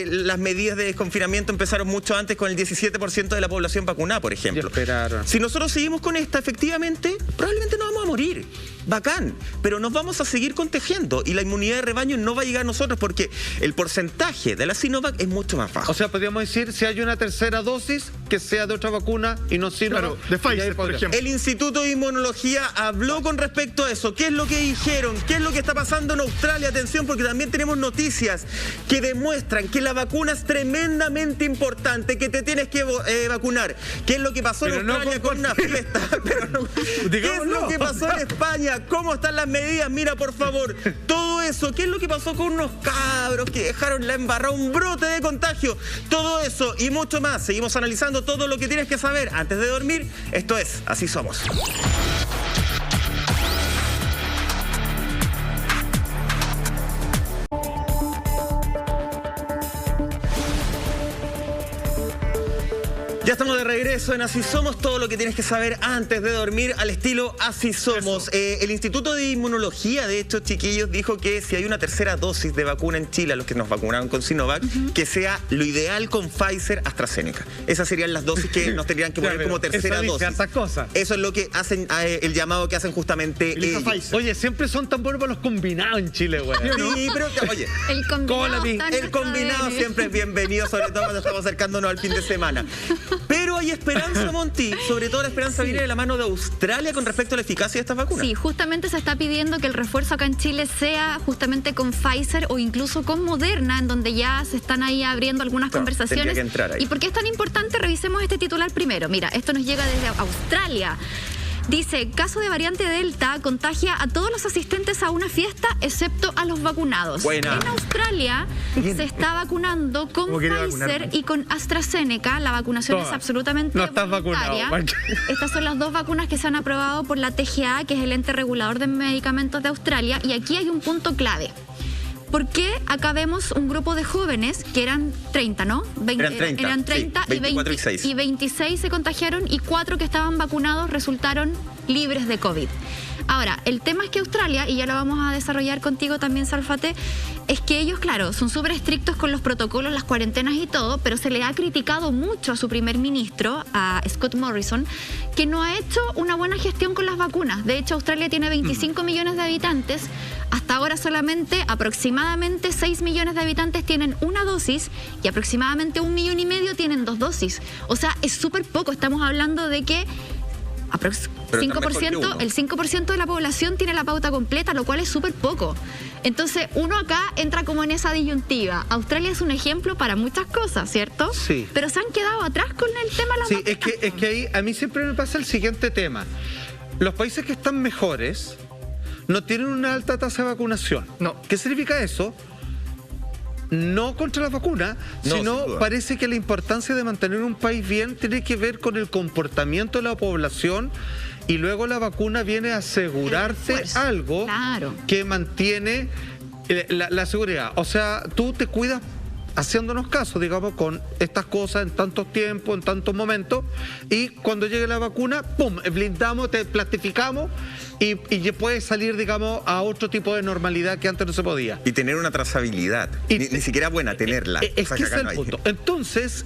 las medidas de desconfinamiento empezaron mucho antes con el 17% de la población vacunada, por ejemplo.
Y esperaron.
Si nosotros seguimos con esta, efectivamente, probablemente nos vamos a morir. bacán, pero nos vamos a seguir contagiando y la inmunidad de rebaño no va a llegar a nosotros porque el porcentaje de la Sinovac es mucho más bajo.
O sea, podríamos decir, si hay una tercera dosis, que sea de otra vacuna y no Sinovac.
Claro, de Pfizer, por ejemplo.
El Instituto de Inmunología habló con respecto a eso. ¿Qué es lo que dijeron? ¿Qué es lo que está pasando en Australia? Atención, porque también tenemos noticias que demuestran que la vacuna es tremendamente importante, que te tienes que vacunar. ¿Qué es lo que pasó en Australia con una fiesta? ¿Qué es lo que pasó en España? ¿Cómo están las medidas? Mira, por favor, todo eso. ¿Qué es lo que pasó con unos cabros que dejaron la embarrada, un brote de contagio? Todo eso y mucho más. Seguimos analizando todo lo que tienes que saber antes de dormir. Esto es Así Somos. Ya estamos de regreso en Así Somos, todo lo que tienes que saber antes de dormir al estilo Así Somos. El Instituto de Inmunología, de hecho, chiquillos, dijo que si hay una tercera dosis de vacuna en Chile, a los que nos vacunaron con Sinovac, que sea lo ideal con Pfizer, AstraZeneca. Esas serían las dosis que nos tendrían que poner como tercera dosis. Eso es lo que hacen, el llamado que hacen justamente ellos.
Oye, siempre son tan buenos para los combinados en Chile, güey.
Sí, pero oye,
el
combinado siempre es bienvenido, sobre todo cuando estamos acercándonos al fin de semana. Pero hay esperanza, Monty, sobre todo la esperanza viene de la mano de Australia con respecto a la eficacia de estas vacunas.
Sí, justamente se está pidiendo que el refuerzo acá en Chile sea justamente con Pfizer o incluso con Moderna, en donde ya se están ahí abriendo algunas conversaciones.
Que entrar ahí.
¿Y por qué es tan importante? Revisemos este titular primero. Mira, esto nos llega desde Australia. Dice, caso de variante Delta contagia a todos los asistentes a una fiesta, excepto a los vacunados.
Buena.
En Australia se está vacunando con Pfizer y con AstraZeneca. La vacunación es absolutamente voluntaria. Estas son las dos vacunas que se han aprobado por la TGA, que es el ente regulador de medicamentos de Australia. Y aquí hay un punto clave. ¿Por qué acá vemos un grupo de jóvenes que eran 30, ¿no?
Eran 30
sí,
y
26 se contagiaron y 4 que estaban vacunados resultaron libres de COVID. Ahora, el tema es que Australia, y ya lo vamos a desarrollar contigo también, Salfate, es que ellos, claro, son súper estrictos con los protocolos, las cuarentenas y todo, pero se le ha criticado mucho a su primer ministro, a Scott Morrison, que no ha hecho una buena gestión con las vacunas. De hecho, Australia tiene 25 millones de habitantes. Hasta ahora solamente aproximadamente 6 millones de habitantes tienen una dosis y aproximadamente 1,5 millones tienen 2 dosis. O sea, es súper poco. Estamos hablando de que el 5% de la población tiene la pauta completa, lo cual es súper poco. Entonces, uno acá entra como en esa disyuntiva. Australia es un ejemplo para muchas cosas, ¿cierto?
Sí.
Pero se han quedado atrás con el tema de las vacunas.
Es que ahí a mí siempre me pasa el siguiente tema. Los países que están mejores no tienen una alta tasa de vacunación.
No.
¿Qué significa eso? No contra la vacuna, sino parece que la importancia de mantener un país bien tiene que ver con el comportamiento de la población y luego la vacuna viene a asegurarte algo que mantiene la seguridad. O sea, tú te cuidas haciéndonos caso, digamos, con estas cosas en tantos tiempos, en tantos momentos, y cuando llegue la vacuna, ¡pum!, blindamos, te plastificamos y puedes salir, digamos, a otro tipo de normalidad que antes no se podía.
Y tener una trazabilidad, ni siquiera buena, tenerla.
Es que ese es el punto. Entonces,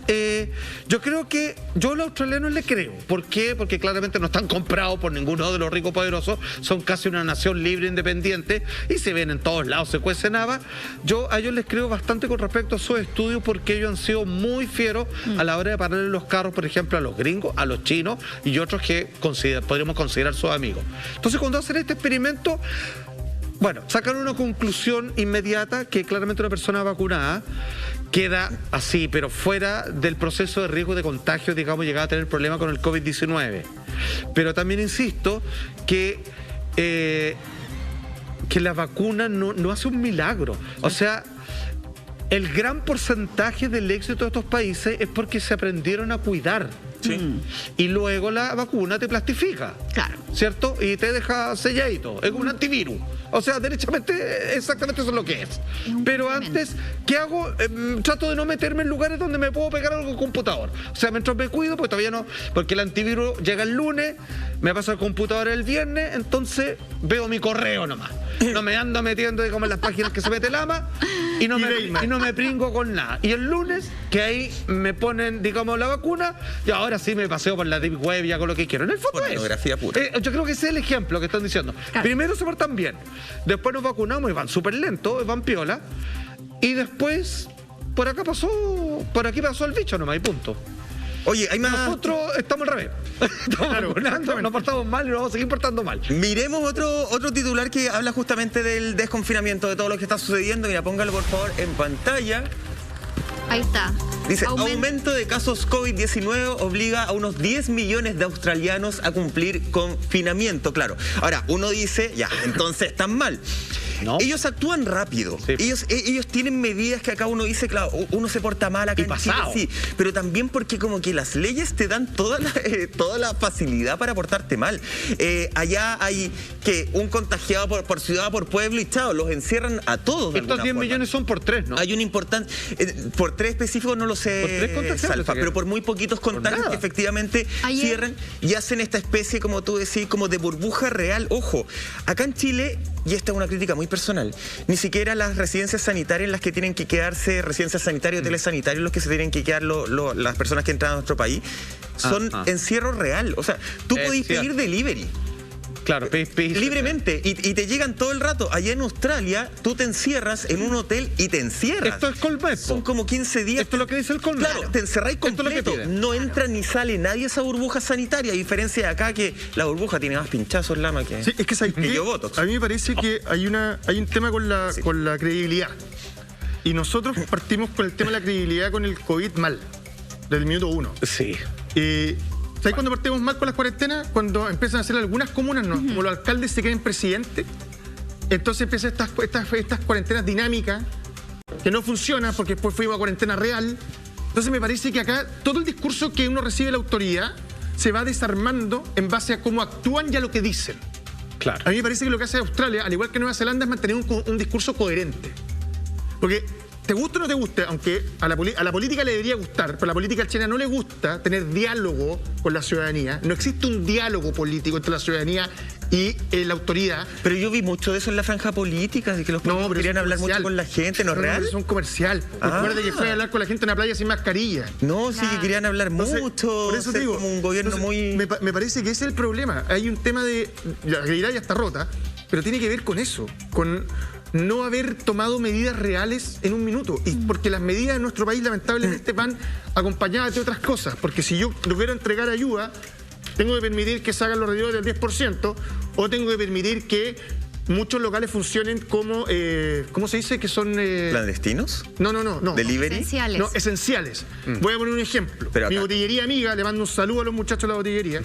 yo creo que yo a los australianos le creo. ¿Por qué? Porque claramente no están comprados por ninguno de los ricos poderosos, son casi una nación libre, independiente, y se ven en todos lados, se cuecen habas. Yo a ellos les creo bastante con respecto a su estudios porque ellos han sido muy fieros a la hora de pararle los carros, por ejemplo, a los gringos, a los chinos y otros que podríamos considerar sus amigos. Entonces, cuando hacen este experimento, bueno, sacan una conclusión inmediata que claramente una persona vacunada queda así, pero fuera del proceso de riesgo de contagio, digamos, llegaba a tener problemas con el COVID-19. Pero también insisto que la vacuna no hace un milagro. O sea, el gran porcentaje del éxito de estos países es porque se aprendieron a cuidar. Sí. Y luego la vacuna te plastifica.
Claro.
¿Cierto? Y te deja selladito. Es como un antivirus. O sea, derechamente, exactamente eso es lo que es. Pero antes, ¿qué hago? Trato de no meterme en lugares donde me puedo pegar algo con computador. O sea, mientras me cuido, porque todavía no. Porque el antivirus llega el lunes, me paso al computador el viernes, entonces veo mi correo nomás. no me ando metiendo como en las páginas que se mete el ama y no me pringo con nada. Y el lunes, que ahí me ponen, digamos, la vacuna, y ahora sí me paseo por la deep web y hago lo que quiero. En el fondo
pornografía pura.
Yo creo que ese es el ejemplo que están diciendo. Claro. Primero se portan bien, después nos vacunamos y van súper lento, van piola, y después por aquí pasó el bicho nomás y punto.
Oye, hay más.
Nosotros estamos al revés. Estamos vacunando, nos portamos mal y nos vamos a seguir portando mal.
Miremos otro titular que habla justamente del desconfinamiento, de todo lo que está sucediendo. Mira, póngalo por favor en pantalla.
Ahí está.
Dice, aumento de casos COVID-19 obliga a unos 10 millones de australianos a cumplir confinamiento. Claro, ahora uno dice, ya, entonces están mal. No. Ellos actúan rápido. Sí. Ellos tienen medidas que acá uno dice, claro, uno se porta mal acá en Chile, sí, pero también porque como que las leyes te dan toda la facilidad para portarte mal. Allá hay que un contagiado por ciudad, por pueblo y chao, los encierran a todos.
Estos 10 millones son por 3, ¿no?
Hay un importante, por 3 específicos no lo sé, Salfa, pero por muy poquitos contagios que efectivamente cierran y hacen esta especie, como tú decís, como de burbuja real. Ojo, acá en Chile, y esta es una crítica muy personal, ni siquiera las residencias sanitarias en las que tienen que quedarse, residencias sanitarias, hoteles sanitarios, los que se tienen que quedar las personas que entran a nuestro país, son encierro real. O sea, tú podés pedir delivery.
Claro,
libremente, y te llegan todo el rato. Allá en Australia, tú te encierras en un hotel y te encierras.
Esto es Colmepo.
Son como 15 días.
Esto es lo que dice el Colmepo.
Claro, te encerráis completo. No entra ni sale nadie a esa burbuja sanitaria, a diferencia de acá que la burbuja tiene más pinchazos, lama, que,
sí, es que
yo Botox.
A mí me parece que hay un tema con la credibilidad. Y nosotros partimos con el tema de la credibilidad con el COVID mal, desde el minuto 1.
Sí.
¿Sabes cuándo partimos mal con las cuarentenas? Cuando empiezan a hacer algunas comunas, ¿no? Como los alcaldes se creen presidente. Entonces empiezan estas cuarentenas dinámicas que no funcionan porque después fuimos a cuarentena real. Entonces me parece que acá todo el discurso que uno recibe de la autoridad se va desarmando en base a cómo actúan y a lo que dicen.
Claro.
A mí me parece que lo que hace Australia, al igual que Nueva Zelanda, es mantener un discurso coherente. Porque te guste o no te guste, aunque a la política le debería gustar, pero a la política chilena no le gusta tener diálogo con la ciudadanía. No existe un diálogo político entre la ciudadanía y la autoridad.
Pero yo vi mucho de eso en la franja política, de que los políticos querían hablar mucho con la gente, ¿no es real?
Es un comercial. Recuerda que fue a hablar con la gente en una playa sin mascarilla.
No, sí que querían hablar mucho.
Por eso te digo,
como un gobierno muy...
Me parece que ese es el problema. Hay un tema de... La realidad ya está rota, pero tiene que ver con eso, con no haber tomado medidas reales en un minuto. Y porque las medidas en nuestro país lamentablemente van acompañadas de otras cosas. Porque si yo no quiero entregar ayuda, tengo que permitir que se hagan los retiros del 10% o tengo que permitir que muchos locales funcionen como, ¿cómo se dice? Que son...
¿Clandestinos?
No.
¿Delivery?
Esenciales.
No, esenciales. Voy a poner un ejemplo. Mi botillería amiga, le mando un saludo a los muchachos de la botillería.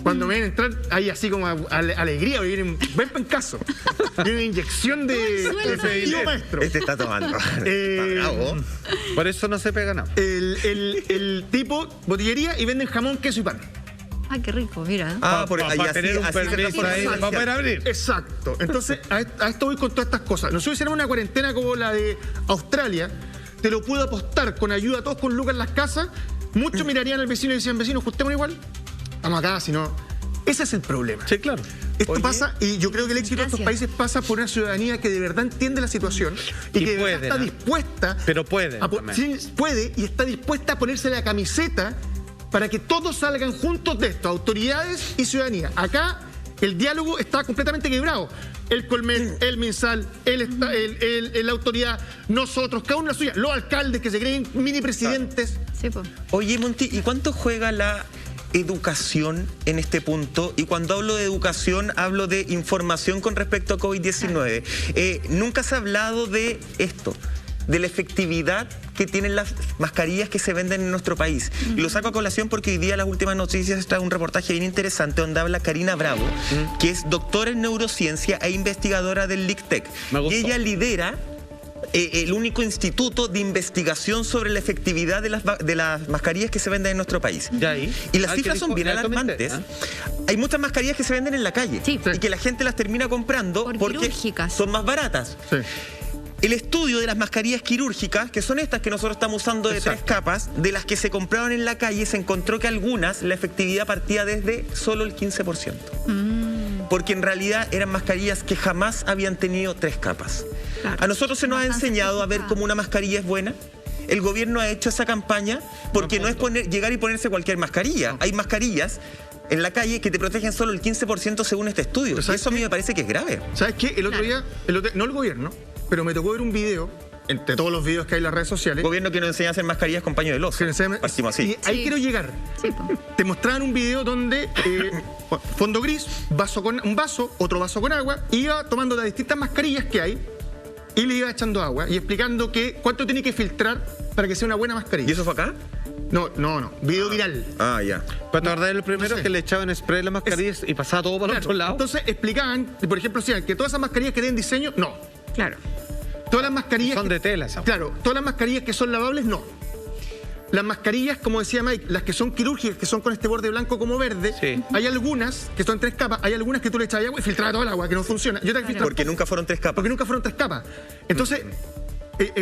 Cuando me ven entrar, hay así como alegría, vienen buen pencazo. Viene una inyección de efectivo, maestro.
Este está tomando. Bravo.
Por eso no se pega nada.
El tipo, botillería, y venden jamón, queso y pan.
Ah, qué rico, mira.
Para tener un permiso ahí, para poder abrir.
Exacto. Entonces, a esto voy con todas estas cosas. Nosotros hiciéramos una cuarentena como la de Australia, te lo puedo apostar con ayuda a todos con lucas en las casas. Muchos mirarían al vecino y decían, vecino, ajustémonos igual. Vamos acá, si no... Ese es el problema.
Sí, claro.
Esto pasa, y yo creo que el éxito de estos países pasa por una ciudadanía que de verdad entiende la situación y que de verdad está dispuesta...
Pero puede.
Sí, puede y está dispuesta a ponerse la camiseta para que todos salgan juntos de esto, autoridades y ciudadanía. Acá el diálogo está completamente quebrado. El Colmet, el MinSal, la autoridad, nosotros, cada uno la suya, los alcaldes que se creen mini presidentes.
Sí, pues.
Oye, Monty, ¿y cuánto juega la educación en este punto? Y cuando hablo de educación, hablo de información con respecto a COVID-19. Nunca se ha hablado de esto, de la efectividad que tienen las mascarillas que se venden en nuestro país. Y lo saco a colación porque hoy día las últimas noticias está un reportaje bien interesante donde habla Karina Bravo, que es doctora en neurociencia e investigadora del LICTEC. Y ella lidera el único instituto de investigación sobre la efectividad de las mascarillas que se venden en nuestro país. Y las cifras son bien alarmantes. Hay muchas mascarillas que se venden en la calle y que la gente las termina comprando porque son más baratas.
Sí.
El estudio de las mascarillas quirúrgicas, que son estas que nosotros estamos usando de 3 capas, de las que se compraban en la calle, se encontró que algunas, la efectividad partía desde solo el 15%. porque en realidad eran mascarillas que jamás habían tenido 3 capas.
Claro.
A nosotros se nos ha
No están
enseñado a ver
certificadas.
cómo una mascarilla es buena. El gobierno ha hecho esa campaña porque no es llegar y ponerse cualquier mascarilla. Hay mascarillas en la calle que te protegen solo el 15% según este estudio.
Pero
Y eso a mí me parece que es grave.
¿Sabes qué? El otro día, no el gobierno, pero me tocó ver un video, entre todos los videos que hay en las redes sociales.
Gobierno que nos enseña a hacer mascarillas con paño de loza. Partimos así.
Y ahí
Sí.
quiero llegar.
Sí, po.
Te mostraban un video donde fondo gris, un vaso, otro vaso con agua, iba tomando las distintas mascarillas que hay y le iba echando agua y explicando cuánto tiene que filtrar para que sea una buena mascarilla.
¿Y eso fue acá?
No, video viral.
Ah, ya.
¿Para tardar el primero
No sé.
que le echaban spray a las mascarillas y pasaba todo para el
Claro,
otro lado?
Entonces explicaban, por ejemplo, decían que todas esas mascarillas que tienen diseño, no.
Claro.
Todas las mascarillas
Son de tela esa.
Claro, todas las mascarillas que son lavables, no. Las mascarillas, como decía Mike, las que son quirúrgicas, que son con este borde blanco como verde,
Sí.
hay algunas que son 3 capas, hay algunas que tú le echas agua y filtraba todo el agua, que no funciona. Yo te he visto
Porque nunca fueron 3 capas.
porque nunca fueron 3 capas. Entonces,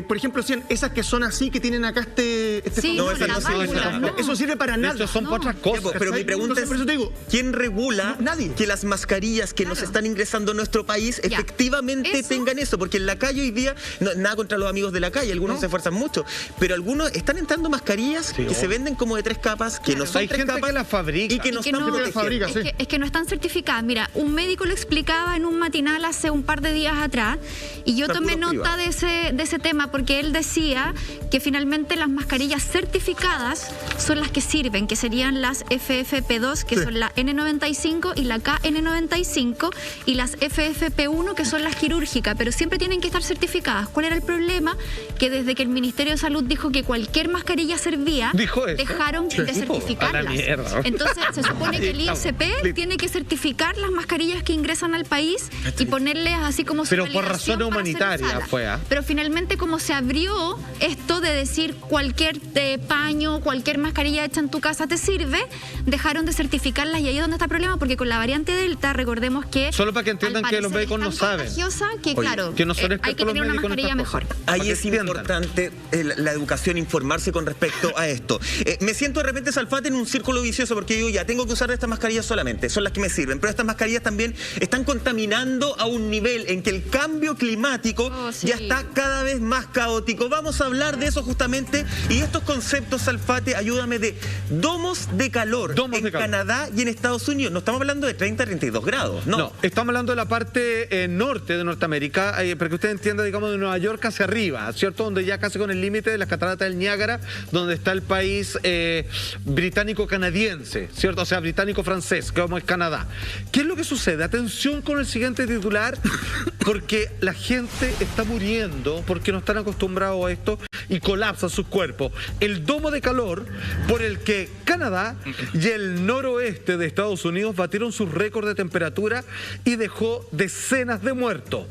por ejemplo, decían, esas que son así, que tienen acá este
Sí,
no,
no,
esa
la
no sirve
válvula,
para
no.
Eso no sirve para nada.
Estos son para otras cosas.
Pero mi
¿cachai?
pregunta
Entonces,
es,
por eso te digo,
¿quién regula
nadie.
que las mascarillas que nos están ingresando a nuestro país
Ya.
efectivamente
Eso.
tengan eso? Porque en la calle hoy día, nada contra los amigos de la calle, algunos se esfuerzan mucho, pero algunos están entrando mascarillas que se venden como de 3 capas, que no son
Hay
3
gente
capas
que las fabrica.
y que no
Y que
están
no-
protegiendo.
fabrica, sí.
Es que no están certificadas. Mira, un médico lo explicaba en un matinal hace un par de días atrás y yo
Está
tomé
puro
nota
privado.
de ese tema porque él decía que finalmente las mascarillas certificadas son las que sirven, que serían las FFP2, que
Sí.
son la N95 y la KN95, y las FFP1, que son las quirúrgicas, pero siempre tienen que estar certificadas. ¿Cuál era el problema? Que desde que el Ministerio de Salud dijo que cualquier mascarilla servía,
¿Dijo eso?
dejaron de
A la
certificarlas.
mierda.
Entonces se supone que el INCP tiene que certificar las mascarillas que ingresan al país y ponerles así como su
Pero por
validación
razones
para ser
humanitarias
usada.
fue, ¿ah?
Pero finalmente como se abrió esto de decir cualquier paño, cualquier mascarilla hecha en tu casa te sirve, dejaron de certificarlas y ahí es donde está el problema, porque con la variante Delta, recordemos que
Solo para que entiendan
al
que los
parecer
médicos
es
no
tan
saben.
contagiosa que
Oye,
claro,
que no son
hay que
expertos los
tener una
médicos en
mascarilla
estas
mejor.
cosas. Para
Ahí
que
es
entiendan.
importante la educación, informarse con respecto a esto. Me siento de repente, Salfate, en un círculo vicioso porque digo, ya, tengo que usar estas mascarillas solamente, son las que me sirven, pero estas mascarillas también están contaminando a un nivel en que el cambio climático
Oh, sí.
ya está cada vez más caótico. Vamos a hablar de eso justamente y estos conceptos, Salfate, ayúdame, de domos de calor
Domos
en
de calor.
Canadá y en Estados Unidos. No estamos hablando de 30 a 32 grados, no.
No, estamos hablando de la parte norte de Norteamérica, para que usted entienda, digamos, de Nueva York hacia arriba, ¿cierto? Donde ya casi con el límite de las cataratas del Niágara, donde está el país británico-canadiense, ¿cierto? O sea, británico-francés, como es Canadá. ¿Qué es lo que sucede? Atención con el siguiente titular, porque la gente está muriendo, porque no están acostumbrados a esto y colapsan sus cuerpos. El domo de calor por el que Canadá y el noroeste de Estados Unidos batieron sus récords de temperatura y dejó decenas de muertos.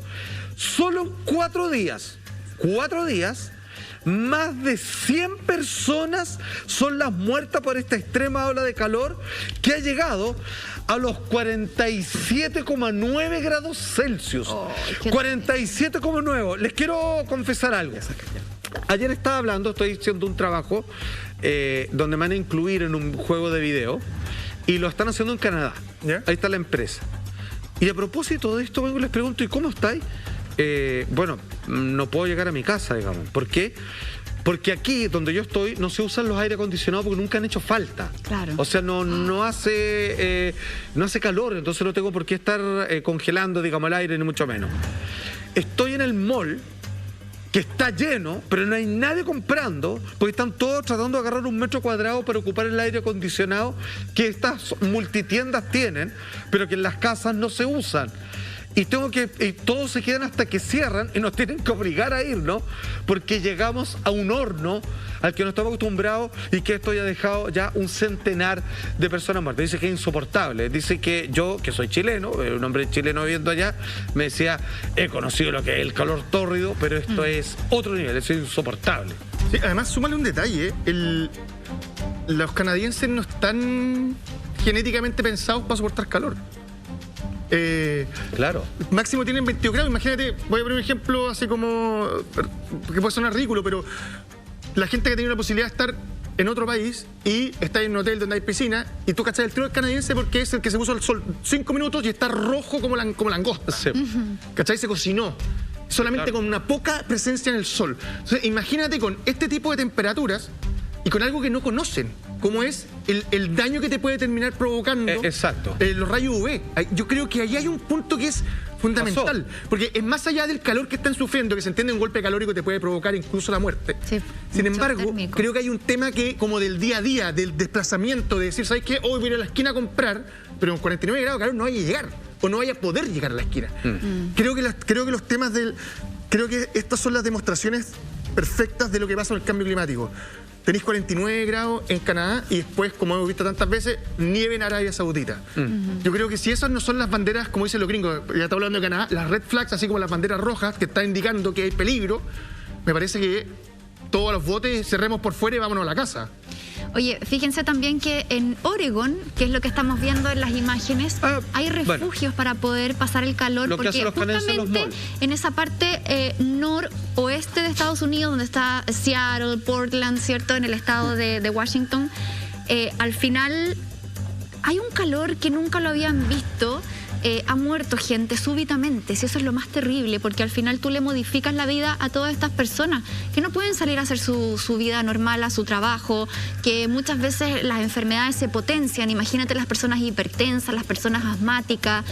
Solo en 4 días, más de 100 personas son las muertas por esta extrema ola de calor que ha llegado a los 47,9 grados Celsius.
Oh, qué
47,9. Les quiero confesar algo. Ayer estaba hablando, estoy haciendo un trabajo donde me van a incluir en un juego de video y lo están haciendo en Canadá.
¿Ya?
Ahí está la empresa. Y a propósito de esto vengo y les pregunto, ¿y cómo estáis? Bueno, no puedo llegar a mi casa, digamos. ¿Por qué? Porque aquí, donde yo estoy, no se usan los aire acondicionados porque nunca han hecho falta.
Claro.
O sea, no hace calor, entonces no tengo por qué estar congelando, digamos, el aire, ni mucho menos. Estoy en el mall, que está lleno, pero no hay nadie comprando, porque están todos tratando de agarrar un metro cuadrado para ocupar el aire acondicionado que estas multitiendas tienen, pero que en las casas no se usan. Y todos se quedan hasta que cierran y nos tienen que obligar a irnos, porque llegamos a un horno al que no estamos acostumbrados y que esto ya ha dejado ya un centenar de personas muertas. Dice que es insoportable. Dice que yo, que soy chileno, un hombre chileno viviendo allá, me decía, he conocido lo que es el calor tórrido, pero esto es otro nivel, es insoportable.
Sí, además, súmale un detalle. Los canadienses no están genéticamente pensados para soportar calor.
Claro.
Máximo tienen 22 grados. Imagínate, voy a poner un ejemplo así como, que puede sonar ridículo, pero la gente que tiene la posibilidad de estar en otro país y estás en un hotel donde hay piscina y tú cachas el tiro del canadiense porque es el que se puso al sol 5 minutos y está rojo como langosta.
Sí.
¿Cachai? Se cocinó. Solamente con una poca presencia en el sol. Entonces, imagínate con este tipo de temperaturas y con algo que no conocen, como es el daño que te puede terminar provocando
exacto.
Los rayos UV. Yo creo que ahí hay un punto que es fundamental, porque es más allá del calor que están sufriendo, que se entiende un golpe calórico te puede provocar incluso la muerte.
Sí,
sin embargo,
térmico.
creo que hay un tema que como del día a día, del desplazamiento, de decir, ¿sabes qué? Hoy voy a ir a la esquina a comprar, pero con 49 grados de calor no vaya a llegar, o no vaya a poder llegar a la esquina. Creo que los temas creo que estas son las demostraciones perfectas de lo que pasa con el cambio climático. Tenéis 49 grados en Canadá y después, como hemos visto tantas veces, nieve en Arabia Saudita. Yo creo que si esas no son las banderas, como dicen los gringos, ya está hablando de Canadá, las red flags, así como las banderas rojas que están indicando que hay peligro, me parece que todos los botes cerremos por fuera y vámonos a la casa.
Oye, fíjense también que en Oregon, que es lo que estamos viendo en las imágenes, hay refugios para poder pasar el calor,
lo que
porque
hacen los canadienses en los
justamente
malls.
en esa parte noroeste de Estados Unidos, donde está Seattle, Portland, ¿cierto? En el estado de Washington, al final hay un calor que nunca lo habían visto. Ha muerto gente súbitamente, si eso es lo más terrible, porque al final tú le modificas la vida a todas estas personas que no pueden salir a hacer su vida normal, a su trabajo, que muchas veces las enfermedades se potencian. Imagínate las personas hipertensas, las personas asmáticas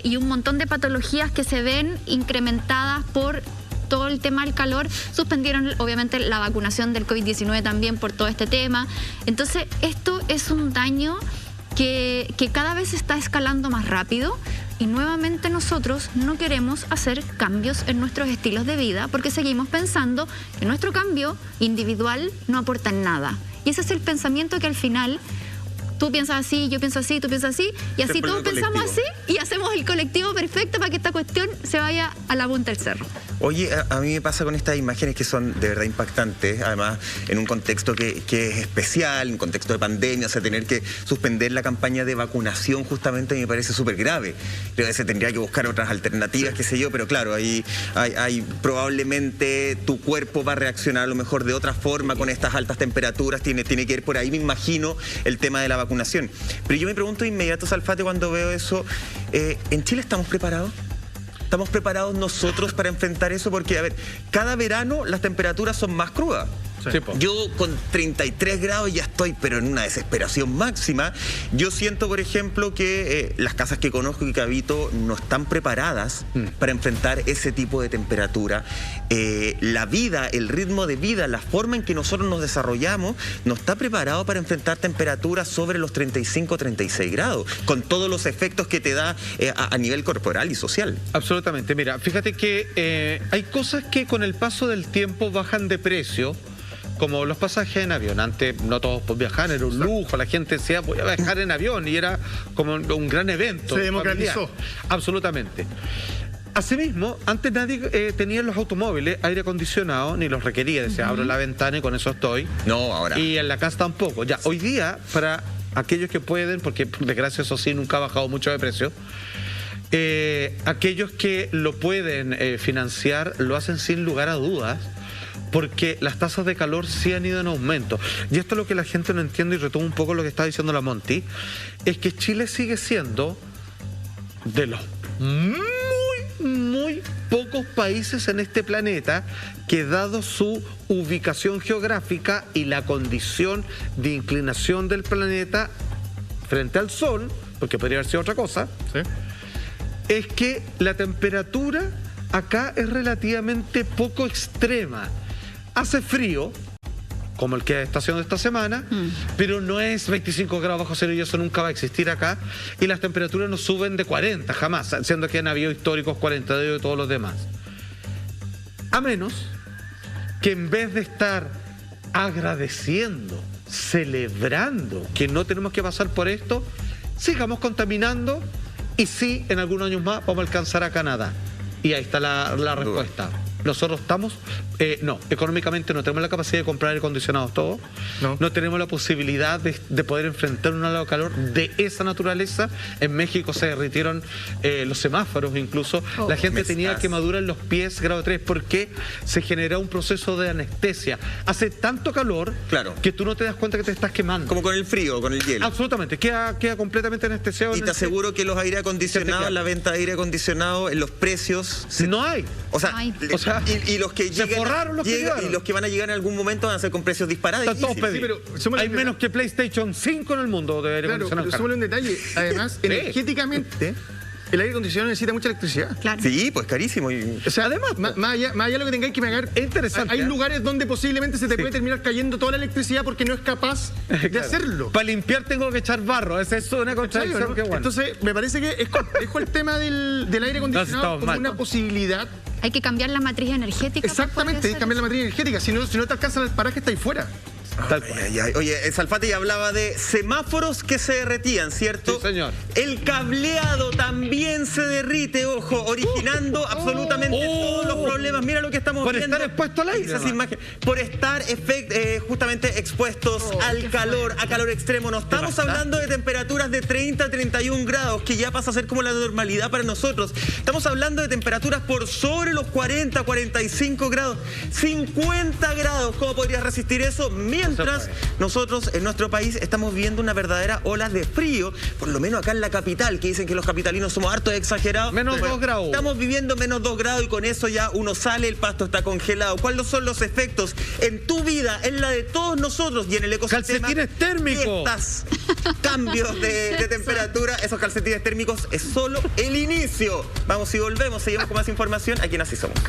y un montón de patologías que se ven incrementadas por todo el tema del calor. Suspendieron obviamente la vacunación del COVID-19 también por todo este tema. Entonces esto es un daño que cada vez está escalando más rápido y nuevamente nosotros no queremos hacer cambios en nuestros estilos de vida porque seguimos pensando que nuestro cambio individual no aporta en nada. Y ese es el pensamiento que al final tú piensas así, yo pienso así, tú piensas así, y así todos pensamos así y hacemos el colectivo perfecto para que esta cuestión se vaya a la punta del cerro.
Oye, a mí me pasa con estas imágenes que son de verdad impactantes, además en un contexto que es especial, en un contexto de pandemia, o sea, tener que suspender la campaña de vacunación justamente me parece súper grave. Creo que se tendría que buscar otras alternativas, qué sé yo, pero claro, ahí hay probablemente tu cuerpo va a reaccionar a lo mejor de otra forma con estas altas temperaturas, tiene que ir por ahí, me imagino, el tema de la vacunación. Pero yo me pregunto de inmediato, Salfate, cuando veo eso, ¿en Chile estamos preparados? ¿Estamos preparados nosotros para enfrentar eso? Porque, a ver, cada verano las temperaturas son más crudas.
Sí.
Yo con 33 grados ya estoy, pero en una desesperación máxima. Yo siento, por ejemplo, que las casas que conozco y que habito no están preparadas para enfrentar ese tipo de temperatura. La vida, el ritmo de vida, la forma en que nosotros nos desarrollamos, no está preparado para enfrentar temperaturas sobre los 35, 36 grados, con todos los efectos que te da a nivel corporal y social.
Absolutamente. Mira, fíjate que hay cosas que con el paso del tiempo bajan de precio, como los pasajes en avión. Antes no todos podían viajar, era un lujo, la gente decía voy a viajar en avión y era como un gran evento.
Se democratizó.
Familiar. Absolutamente. Asimismo, antes nadie tenía los automóviles aire acondicionado, ni los requería. Decía, abro la ventana y con eso estoy.
No, ahora.
Y en la casa tampoco. Ya, hoy día, para aquellos que pueden, porque por desgracia eso sí nunca ha bajado mucho de precio, aquellos que lo pueden financiar lo hacen sin lugar a dudas, porque las tasas de calor sí han ido en aumento. Y esto es lo que la gente no entiende, y retomo un poco lo que está diciendo la Monty, es que Chile sigue siendo de los muy pocos países en este planeta que, dado su ubicación geográfica y la condición de inclinación del planeta frente al Sol, porque podría haber sido otra cosa,
¿sí?,
es que la temperatura acá es relativamente poco extrema. Hace frío, como el que está haciendo esta semana, pero no es 25 grados bajo cero y eso nunca va a existir acá. Y las temperaturas no suben de 40, jamás, siendo que han habido históricos 42 y todos los demás. A menos que en vez de estar agradeciendo, celebrando que no tenemos que pasar por esto, sigamos contaminando y sí, en algunos años más vamos a alcanzar a Canadá. Y ahí está la respuesta. nosotros estamos, no, económicamente no tenemos la capacidad de comprar aire acondicionados todos, no tenemos la posibilidad de poder enfrentar una ola de calor de esa naturaleza. En México se derritieron los semáforos incluso, la gente tenía quemadura en los pies grado 3 porque se genera un proceso de anestesia. Hace tanto calor que tú no te das cuenta que te estás quemando.
Como con el frío, con el hielo.
Absolutamente, queda completamente anestesiado.
Y te aseguro que los aire acondicionados, la venta de aire acondicionado, en los precios...
No hay.
O sea, y los que
llegan,
y los que van a llegar en algún momento van a ser con precios disparados.
Hay menos que PlayStation 5 en el mundo de aire acondicionado.
Pero súmale un detalle. Además, energéticamente, el aire acondicionado necesita mucha electricidad.
Claro.
Sí, pues carísimo.
O sea, además, más allá de lo que tengáis que pagar,
es interesante.
Hay lugares donde posiblemente se te puede terminar cayendo toda la electricidad porque no es capaz de hacerlo.
Para limpiar tengo que echar barro. Esa es una contradicción. ¿No? Bueno.
Entonces, me parece que es complejo el tema del aire acondicionado como una posibilidad.
Hay que cambiar la matriz energética.
Exactamente, hay que cambiar la matriz energética. Si no te alcanzan el paraje, está ahí fuera.
Oye, Salfate hablaba de semáforos que se derretían, ¿cierto?
Sí, señor.
El cableado también se derrite, ojo, originando absolutamente todos los problemas. Mira lo que estamos viendo.
Por estar expuesto al aire.
Esas imágenes. Por estar justamente expuestos al calor, a calor extremo. No estamos hablando de temperaturas de 30 a 31 grados, que ya pasa a ser como la normalidad para nosotros. Estamos hablando de temperaturas por sobre los 40, 45 grados, 50 grados. ¿Cómo podrías resistir eso? Mientras nosotros en nuestro país estamos viviendo una verdadera ola de frío, por lo menos acá en la capital, que dicen que los capitalinos somos hartos exagerados.
Menos 2 grados.
Estamos viviendo menos 2 grados y con eso ya uno sale, el pasto está congelado. ¿Cuáles son los efectos en tu vida, en la de todos nosotros y en el ecosistema?
Calcetines térmicos.
Estos cambios de temperatura, esos calcetines térmicos es solo el inicio. Vamos y volvemos, seguimos con más información aquí en Así Somos.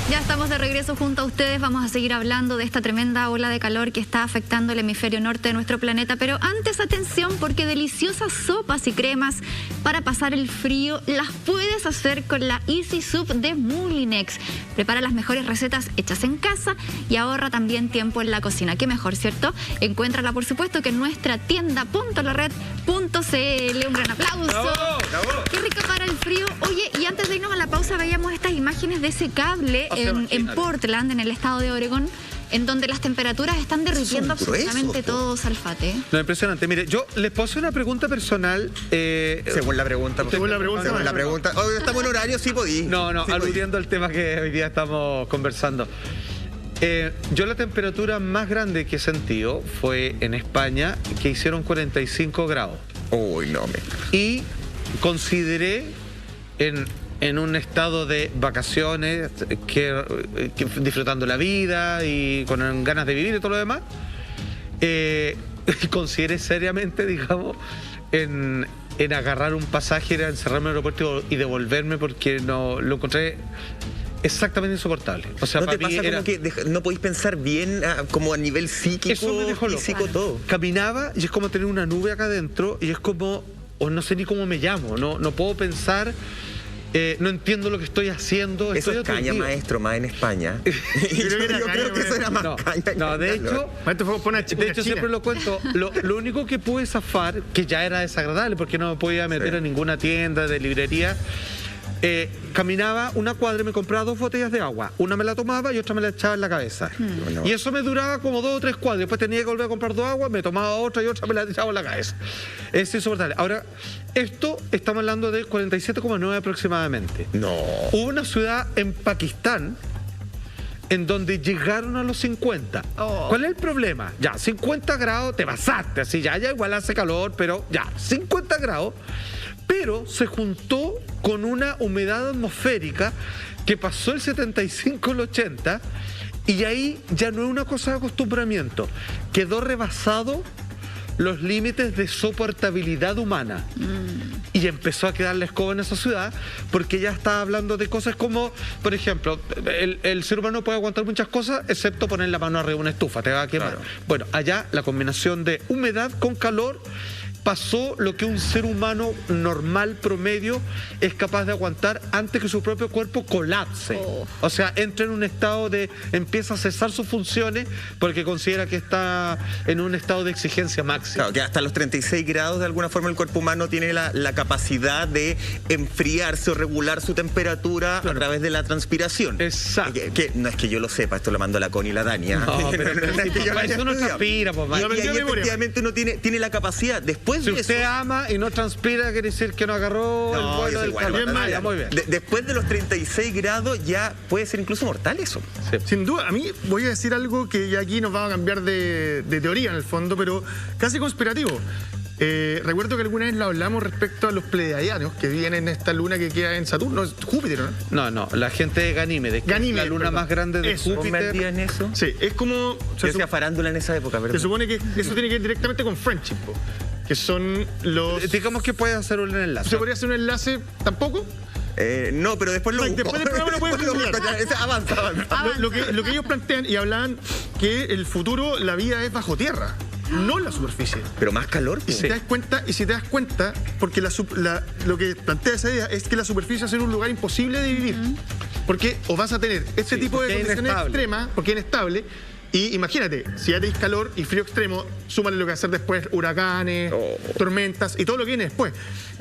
Ya estamos de regreso junto a ustedes. Vamos a seguir hablando de esta tremenda ola de calor que está afectando el hemisferio norte de nuestro planeta. Pero antes, atención, porque deliciosas sopas y cremas para pasar el frío las puedes hacer con la Easy Soup de Moulinex. Prepara las mejores recetas hechas en casa y ahorra también tiempo en la cocina. Qué mejor, ¿cierto? Encuéntrala, por supuesto, que en nuestra tienda .lared.cl. Un gran aplauso.
¡Bravo! ¡Bravo!
Qué rico para el frío. Oye, y antes de irnos a la pausa, veíamos estas imágenes de ese cable en Portland, en el estado de Oregón, en donde las temperaturas están derritiendo absolutamente todo, Salfate.
No, impresionante. Mire, yo les puedo hacer una pregunta personal.
Según la pregunta.
Según la pregunta.
Hoy estamos en horario, sí podí.
No,
sí
aludiendo al tema que hoy día estamos conversando. Yo la temperatura más grande que he sentido fue en España, que hicieron 45 grados.
Uy, no me...
Y consideré en un estado de vacaciones, que disfrutando la vida y con ganas de vivir y todo lo demás, consideré seriamente, digamos, en agarrar un pasaje, ir a encerrarme en el aeropuerto y devolverme porque no lo encontré exactamente insoportable. O sea,
¿No te
para mí
pasa como que no podéis pensar bien como a nivel psíquico,
eso me dejó loco.
Físico, todo?
Caminaba y es como tener una nube acá adentro y es como, o no sé ni cómo me llamo, no puedo pensar. No entiendo lo que estoy haciendo.
Eso es caña, maestro, más en España. Yo creo que eso era más caña.
No, de hecho siempre lo cuento. Lo único que pude zafar, que ya era desagradable porque no me podía meter en ninguna tienda de librería, caminaba una cuadra y me compraba 2 botellas de agua. Una me la tomaba y otra me la echaba en la cabeza. Y eso me duraba como 2 o 3 cuadras. Después tenía que volver a comprar 2 aguas, me tomaba otra y otra me la echaba en la cabeza. Es insoportable. Ahora, esto estamos hablando de 47,9 aproximadamente.
No.
Hubo una ciudad en Pakistán en donde llegaron a los 50. ¿Cuál es el problema? Ya, 50 grados, te pasaste, así ya igual hace calor, pero ya, 50 grados. Pero se juntó con una humedad atmosférica que pasó el 75 al 80 y ahí ya no es una cosa de acostumbramiento. Quedó rebasado los límites de soportabilidad humana. Y empezó a quedar la escoba en esa ciudad porque ya estaba hablando de cosas como, por ejemplo, el ser humano puede aguantar muchas cosas excepto poner la mano arriba de una estufa, te va a quemar. Claro. Bueno, allá la combinación de humedad con calor pasó lo que un ser humano normal, promedio, es capaz de aguantar antes que su propio cuerpo colapse. O sea, entra en un estado empieza a cesar sus funciones porque considera que está en un estado de exigencia máxima.
Claro, que hasta los 36 grados de alguna forma el cuerpo humano tiene la capacidad de enfriarse o regular su temperatura a través de la transpiración.
Exacto.
Que no es que yo lo sepa, esto lo mandó la Connie y la Dania.
No, pero eso no transpira, pues,
y ahí efectivamente uno tiene la capacidad. Después
si
de
usted
eso,
ama y no transpira, quiere decir que no agarró el vuelo del calor. Muy bien.
Después de los 36 grados ya puede ser incluso mortal eso.
Sí.
Sin duda, a mí voy a decir algo que ya aquí nos va a cambiar de teoría en el fondo, pero casi conspirativo. Recuerdo que alguna vez lo hablamos respecto a los pleiadianos que viven en esta luna que queda en Saturno, Júpiter, ¿no?
No, la gente de Ganímedes, que es la luna más grande de Júpiter.
¿En eso?
Sí, es como...
Yo hacía farándula en esa época, ¿verdad?
Se supone que eso tiene que ver directamente con Friendship, que son los...
Digamos que puede hacer un enlace.
¿Se podría hacer un enlace tampoco?
No, pero después lo busco.
Después del programa lo puedes buscar.
Avanza.
Lo que ellos plantean y hablaban que el futuro, la vida es bajo tierra, no en la superficie.
Pero más calor.
Y si te das cuenta, porque lo que plantea esa idea es que la superficie va a ser un lugar imposible de vivir. Porque o vas a tener este tipo de condiciones extremas, porque es inestable. Y imagínate, si ya tenéis calor y frío extremo, súmale lo que va a hacer después, huracanes, tormentas y todo lo que viene después.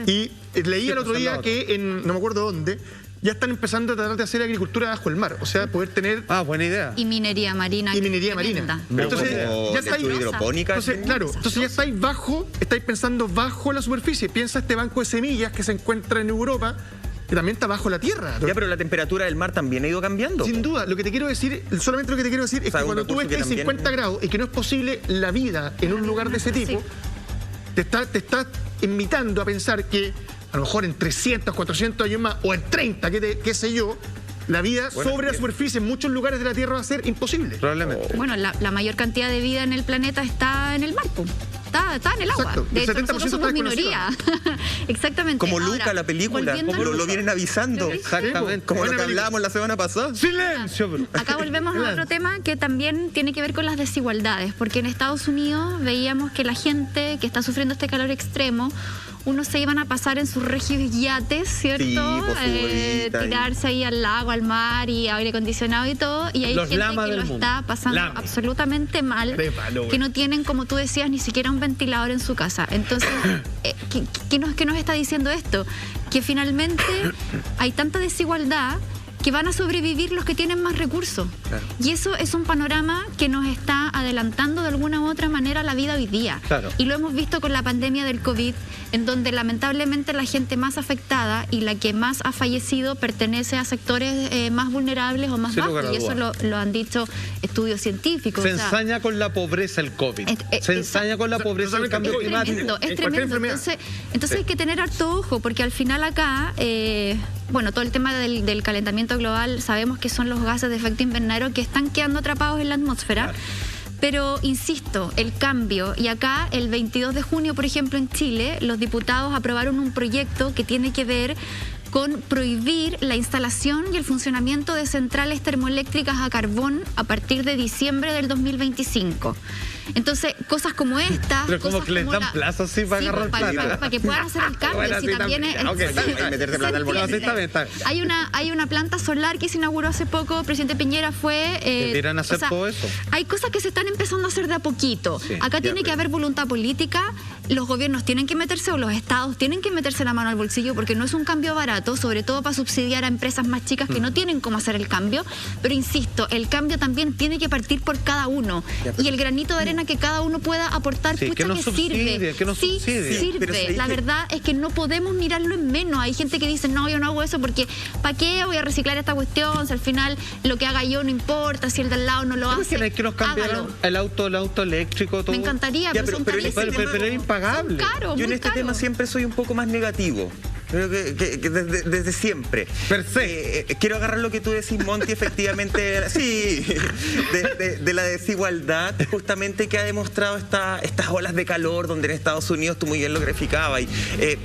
Y leí el otro día que no me acuerdo dónde, ya están empezando a tratar de hacer agricultura bajo el mar. O sea, poder tener...
buena idea.
Y minería marina.
Entonces, ya está ahí. Hidropónica.
Entonces ya estáis pensando bajo la superficie. Piensa este banco de semillas que se encuentra en Europa, que también está bajo la tierra.
Ya, pero la temperatura del mar también ha ido cambiando.
Sin duda, solamente lo que te quiero decir es que cuando tú ves que hay 50 grados y que no es posible la vida en un lugar de ese tipo, te estás invitando a pensar que a lo mejor en 300, 400 años más, o en 30, qué sé yo, la vida sobre la superficie en muchos lugares de la Tierra va a ser imposible.
Probablemente.
Bueno, la mayor cantidad de vida en el planeta está en el mar, está en el agua.
Exacto.
De hecho,
El 70%
nosotros somos minoría. Exactamente.
Como
Ahora,
Luca, la película, lo vienen avisando.
Exactamente.
Como lo que hablábamos la semana pasada.
¡Silencio, bro!
Acá volvemos a otro tema que también tiene que ver con las desigualdades, porque en Estados Unidos veíamos que la gente que está sufriendo este calor extremo, unos se iban a pasar en sus regios yates, ¿cierto?
Sí,
tirarse ahí al lago, al mar y aire acondicionado y todo. Y hay gente que lo está pasando absolutamente mal, que no tienen, como tú decías, ni siquiera un ventilador en su casa. Entonces, ¿qué nos está diciendo esto? Que finalmente hay tanta desigualdad que van a sobrevivir los que tienen más recursos. Claro. Y eso es un panorama que nos está adelantando de alguna u otra manera la vida hoy día. Claro. Y lo hemos visto con la pandemia del COVID, en donde lamentablemente la gente más afectada y la que más ha fallecido pertenece a sectores más vulnerables o más bajos. Y eso lo han dicho estudios científicos.
Se ensaña con la pobreza el COVID. Se ensaña con la pobreza el cambio climático.
Es tremendo. Entonces hay que tener harto ojo, porque al final acá... todo el tema del calentamiento global, sabemos que son los gases de efecto invernadero que están quedando atrapados en la atmósfera. Claro. Pero, insisto, el cambio, y acá el 22 de junio, por ejemplo, en Chile, los diputados aprobaron un proyecto que tiene que ver con prohibir la instalación y el funcionamiento de centrales termoeléctricas a carbón a partir de diciembre del 2025. Entonces, cosas como estas...
Pero como que les dan plazo así para agarrar plata.
Para que puedan hacer el cambio.
Bueno,
si también
meterse plata al bolsillo.
Hay una planta solar que se inauguró hace poco, el presidente Piñera fue...
Deberían hacer todo eso.
Hay cosas que se están empezando a hacer de a poquito. Sí, acá tiene que haber voluntad política, los gobiernos tienen que meterse, o los estados tienen que meterse la mano al bolsillo, porque no es un cambio barato, sobre todo para subsidiar a empresas más chicas que no tienen cómo hacer el cambio. Pero insisto, el cambio también tiene que partir por cada uno. Y el granito de arena que cada uno pueda aportar,
sirve.
Sirve. La verdad es que no podemos mirarlo en menos. Hay gente que dice, no, yo no hago eso porque ¿para qué voy a reciclar esta cuestión? Si al final lo que haga yo no importa, si el de al lado no lo hace.
Que nos cambiaron el auto eléctrico, todo.
Me encantaría,
pero es impagable.
Son caros,
yo en este tema siempre soy un poco más negativo. Creo que desde siempre.
Perfecto.
Quiero agarrar lo que tú decís, Monty, efectivamente, sí, de la desigualdad justamente que ha demostrado estas olas de calor, donde en Estados Unidos, tú muy bien lo graficabas, y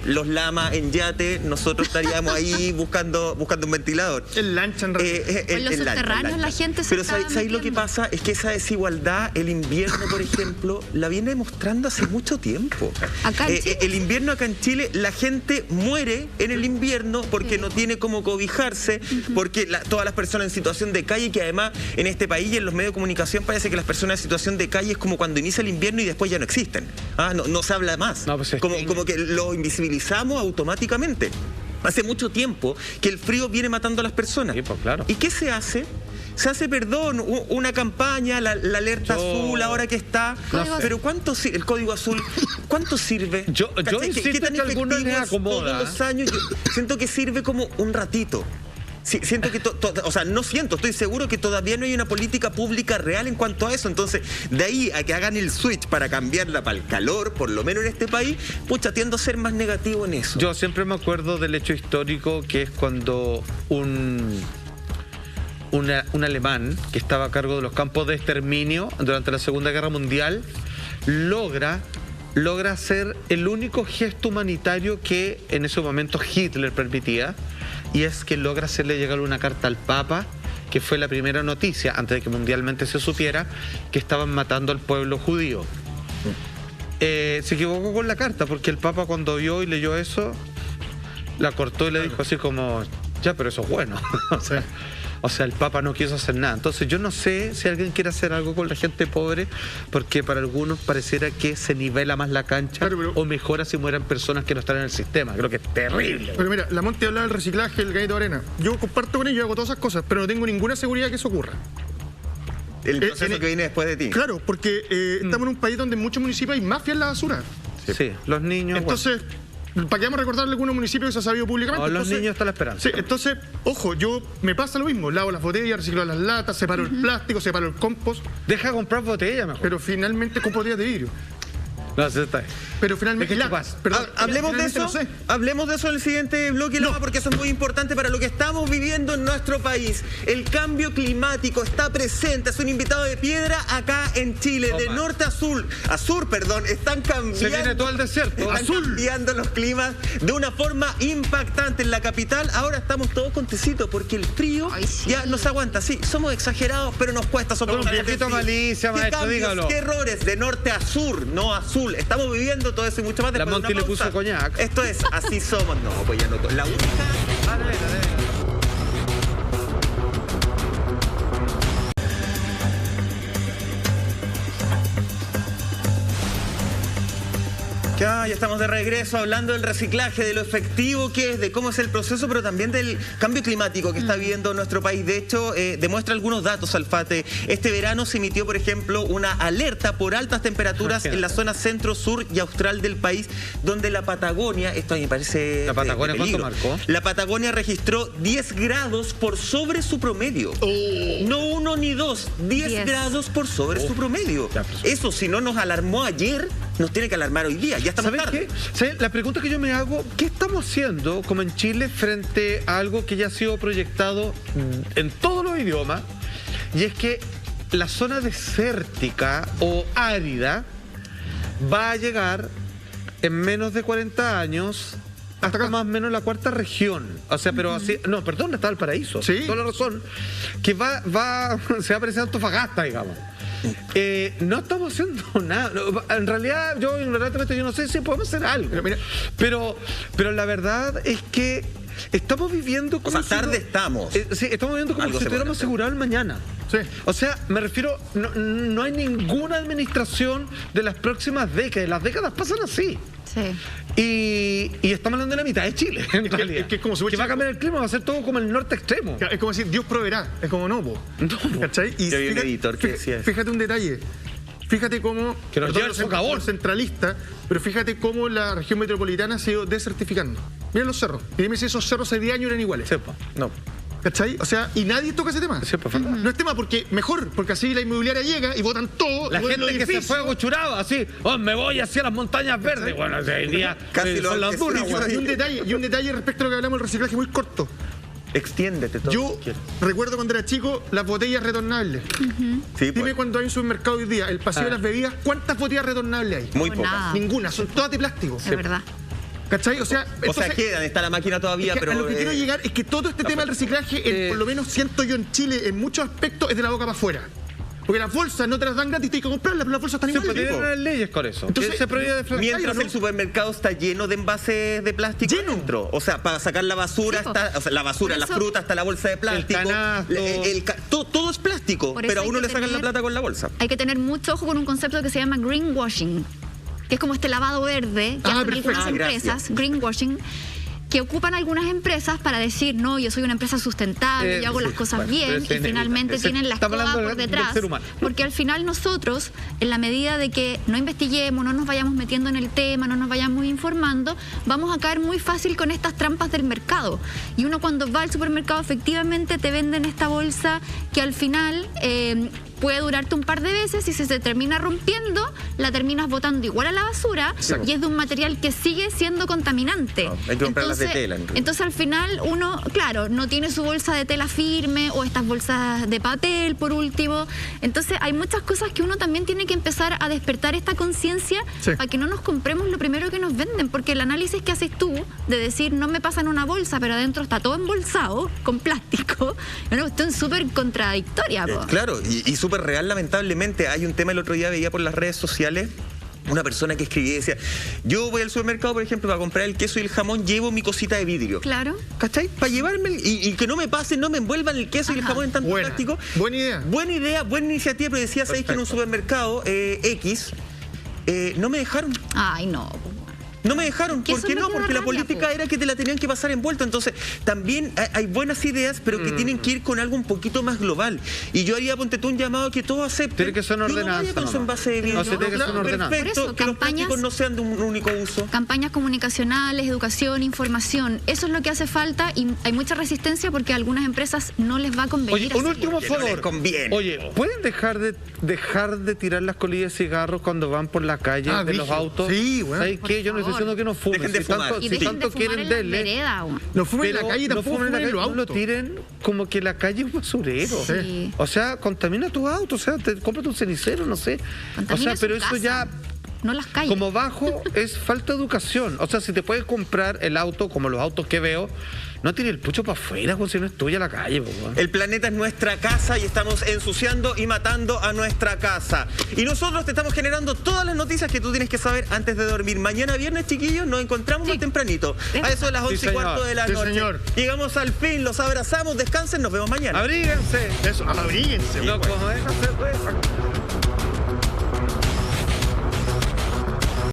los lamas en yate, nosotros estaríamos ahí buscando un ventilador.
En lancha, en realidad.
En los subterráneos la gente se
Pero
está
¿sabes lo que
metiendo?
pasa? Es que esa desigualdad, el invierno, por ejemplo, la viene demostrando hace mucho tiempo.
Acá en Chile.
El invierno acá en Chile, la gente muere en el invierno porque no tiene cómo cobijarse, porque todas las personas en situación de calle, que además en este país y en los medios de comunicación parece que las personas en situación de calle es como cuando inicia el invierno y después ya no existen. No se habla más.
No, pues
como que lo invisibilizamos automáticamente. Hace mucho tiempo que el frío viene matando a las personas.
Sí, pues, claro.
¿Y qué se hace? Se hace, perdón, una campaña, la alerta azul ahora que está. Pero ¿cuánto el código azul, cuánto sirve?
Yo
¿Cachai?
insisto
tan
que a algunos les
efectivo es
acomoda.
todos los años? Yo siento que sirve como un ratito. Sí, siento que, estoy seguro que todavía no hay una política pública real en cuanto a eso. Entonces, de ahí a que hagan el switch para cambiarla para el calor, por lo menos en este país, pucha, tiendo a ser más negativo en eso.
Yo siempre me acuerdo del hecho histórico que es cuando un alemán que estaba a cargo de los campos de exterminio durante la Segunda Guerra Mundial logra hacer el único gesto humanitario que en ese momento Hitler permitía, y es que logra hacerle llegar una carta al Papa, que fue la primera noticia, antes de que mundialmente se supiera, que estaban matando al pueblo judío. Se equivocó con la carta, porque el Papa cuando vio y leyó eso, la cortó y le dijo así como, ya, pero eso es bueno. O sea, el Papa no quiso hacer nada. Entonces yo no sé si alguien quiere hacer algo con la gente pobre, porque para algunos pareciera que se nivela más la cancha, o mejora si mueran personas que no están en el sistema. Creo que es terrible.
Pero mira, la Monty hablaba del reciclaje, el granito de arena. Yo comparto con ellos, hago todas esas cosas, pero no tengo ninguna seguridad que eso ocurra.
El proceso que viene después de ti.
Claro, porque estamos en un país donde en muchos municipios hay mafia en la basura.
Sí, los niños...
Entonces... ¿Para qué vamos a recordarle algunos municipios que se ha sabido públicamente?
No, los
Entonces,
niños está la esperanza.
Sí, entonces, ojo, me pasa lo mismo. Lavo las botellas, reciclo las latas, separo el plástico, separo el compost.
Deja comprar botella mejor.
Pero finalmente con botellas de vidrio.
No, sí está ahí.
Pero finalmente...
Hablemos de eso.
No sé.
Hablemos de eso en el siguiente bloque, Lama, porque eso es muy importante para lo que estamos viviendo en nuestro país. El cambio climático está presente. Es un invitado de piedra acá en Chile. De norte a sur, están cambiando.
Se viene todo el desierto.
Están cambiando los climas de una forma impactante en la capital. Ahora estamos todos con tecito porque el frío ya no se aguanta. Sí, somos exagerados, pero nos cuesta soportar.
Un poquito malicia, maestro, dígalo.
¿Qué errores? De norte a sur, no a azul. Estamos viviendo todo eso y mucho más.
La Monty le puso coñac.
Esto es Así Somos. No, pues ya no. La única... Ya estamos de regreso hablando del reciclaje, de lo efectivo que es, de cómo es el proceso, pero también del cambio climático que está viviendo nuestro país. De hecho, demuestra algunos datos, Alfate. Este verano se emitió, por ejemplo, una alerta por altas temperaturas en la zona centro, sur y austral del país, donde la Patagonia, esto a mí me parece...
¿La Patagonia cuánto marcó?
La Patagonia registró 10 grados por sobre su promedio. No 1 ni 2, 10 grados por sobre su promedio. Eso, si no nos alarmó ayer, nos tiene que alarmar hoy día. Ya estamos tarde.
¿Sabes? La pregunta que yo me hago, ¿qué estamos haciendo como en Chile frente a algo que ya ha sido proyectado en todos los idiomas? Y es que la zona desértica o árida va a llegar en menos de 40 años hasta más o menos la cuarta región. O sea, pero así... No, perdón, está el paraíso.
Sí.
Toda la razón. Que se va a parecer a Antofagasta, digamos. No estamos haciendo nada. En realidad, yo ignorantemente no sé si podemos hacer algo. Pero la verdad es que estamos viviendo como...
O sea, tarde estamos.
Sí, estamos viviendo como si estuviéramos asegurados el mañana.
Sí.
O sea, me refiero, no hay ninguna administración de las próximas décadas. Las décadas pasan así.
Sí.
Y estamos hablando de la mitad de Chile, en realidad.
Es que es como
que va a cambiar el clima, va a ser todo como el norte extremo.
Es como decir, Dios proveerá. Es como no, po. ¿Cachai? Y
yo vi un editor que decía eso.
Fíjate un detalle. Fíjate cómo...
Que nos lleva el socavón.
Centralista, pero fíjate cómo la región metropolitana se ha ido desertificando. Miren los cerros. Y dime si esos cerros hace 10 años eran iguales.
Sepa. No.
¿cachai? O sea, y nadie toca ese tema.
Sí, perfecto.
No es tema porque mejor, porque así la inmobiliaria llega y votan todo.
La
y votan
gente
los
que se
edificios.
fue agochuraba así, oh, me voy hacia las montañas verdes. Bueno, ese día
Casi
son las dunas,
eso
güey.
Y un detalle respecto a lo que hablamos del reciclaje muy corto.
Extiéndete todo.
Yo recuerdo cuando era chico las botellas retornables.
Sí,
Dime
pues,
cuando hay un supermercado hoy día, el pasillo de las bebidas, ¿cuántas botellas retornables hay?
muy
Pues
pocas.
nada.
Ninguna, son todas de plástico.
Es verdad.
¿Cachai? O sea,
O sea, quedan, está la máquina todavía,
es que
pero...
a lo que quiero llegar es que todo este tema del reciclaje, por lo menos siento yo en Chile, en muchos aspectos, es de la boca para afuera. Porque las bolsas no te las dan gratis, tienes que comprarlas, pero las bolsas están
Siempre
iguales.
tienen unas leyes con eso.
Entonces,
Se prohíbe de
Mientras
¿no?
el supermercado está lleno de envases de plástico
Lleno.
dentro. O sea, para sacar la basura,
Sí, po.
está, o sea, la basura,
Por
la
eso-
fruta, está la bolsa de plástico.
canasto.
Todo es plástico,
Por eso
pero a
hay
uno
que
le sacan la
tener-
plata con la bolsa.
Hay que tener mucho ojo con un concepto que se llama greenwashing, que es como este lavado verde que hacen
perfecto.
algunas empresas,
Gracias.
greenwashing, que ocupan algunas empresas para decir, no, yo soy una empresa sustentable, yo hago las cosas
bueno,
bien,
pero
y
es inevitable.
finalmente
Ese-
tienen la
estamos
escoba
hablando
por
del
detrás.
ser humano.
Porque al final nosotros, en la medida de que no investiguemos, no nos vayamos metiendo en el tema, no nos vayamos informando, vamos a caer muy fácil con estas trampas del mercado. Y uno cuando va al supermercado efectivamente te venden esta bolsa que al final puede durarte un par de veces y si se termina rompiendo, la terminas botando igual a la basura y es de un material que sigue siendo contaminante.
No, hay que comprarlas de tela, en realidad.
Entonces al final uno, claro, no tiene su bolsa de tela firme o estas bolsas de papel por último. Entonces hay muchas cosas que uno también tiene que empezar a despertar esta conciencia
Sí.
para que no nos compremos lo primero que nos venden, porque el análisis que haces tú de decir no me pasan una bolsa pero adentro está todo embolsado con plástico, es una cuestión súper contradictoria. Po.
Claro, y súper real, lamentablemente. Hay un tema, el otro día veía por las redes sociales una persona que escribía y decía, yo voy al supermercado, por ejemplo, para comprar el queso y el jamón, llevo mi cosita de vidrio.
Claro.
¿Cachai? Para llevarme y que no me pasen, no me envuelvan el queso y el
Ajá.
jamón en tanto
Buena.
plástico.
Buena idea.
Buena idea, buena iniciativa, pero decía, ¿sabéis que en un supermercado X no me dejaron?
Ay, no.
No me dejaron.
Que
¿Por
eso
qué
es
no?
lo que da
Porque la
rabia,
política
po.
era que te la tenían que pasar envuelta. Entonces, también hay buenas ideas, pero que tienen que ir con algo un poquito más global. Y yo haría, ponte tú, un llamado a que todos acepten.
Tiene que ser una
Yo no
ordenanza
vaya con su
nomás.
envase de vidrio.
No, se tiene que ser una ordenanza.
Perfecto,
Por eso,
que los
campañas-
plásticos no sean de un único uso.
Campañas comunicacionales, educación, información, eso es lo que hace falta y hay mucha resistencia porque a algunas empresas no les va a convenir.
Oye, un
hacerlo.
último
Que no les
favor.
conviene.
Oye, ¿pueden dejar de tirar las colillas de cigarros cuando van por la calle
Ah,
de los
brígido.
autos?
Sí, weón.
¿Sabes
Por
qué? Yo no estoy
favor.
diciendo que no fumen.
Dejen de fumar.
Y
Si
dejen
tanto
de fumar
quieren
en la
darle.
vereda. weón.
No fumen en
Pero
la calle,
no
tampoco
fumen en la
fumen en los
calle, no lo
autos.
tiren como que la calle es un basurero.
Sí.
O sea, contamina tu auto, o sea, cómprate un cenicero, no sé.
Contamina
o sea, pero
su
eso
casa,
ya
no las calles.
como bajo es falta de educación. O sea, si te puedes comprar el auto como los autos que veo, no tires el pucho para afuera, si no es tuya la calle. Po, weón.
El planeta es nuestra casa y estamos ensuciando y matando a nuestra casa. Y nosotros te estamos generando todas las noticias que tú tienes que saber antes de dormir. Mañana viernes, chiquillos, nos encontramos muy tempranito. A eso de las 11 y cuarto de la
Sí,
noche.
señor.
Llegamos al fin, los abrazamos, descansen, nos vemos mañana.
Abríguense.
Eso, abríguense.
No, como deja hacer, pues.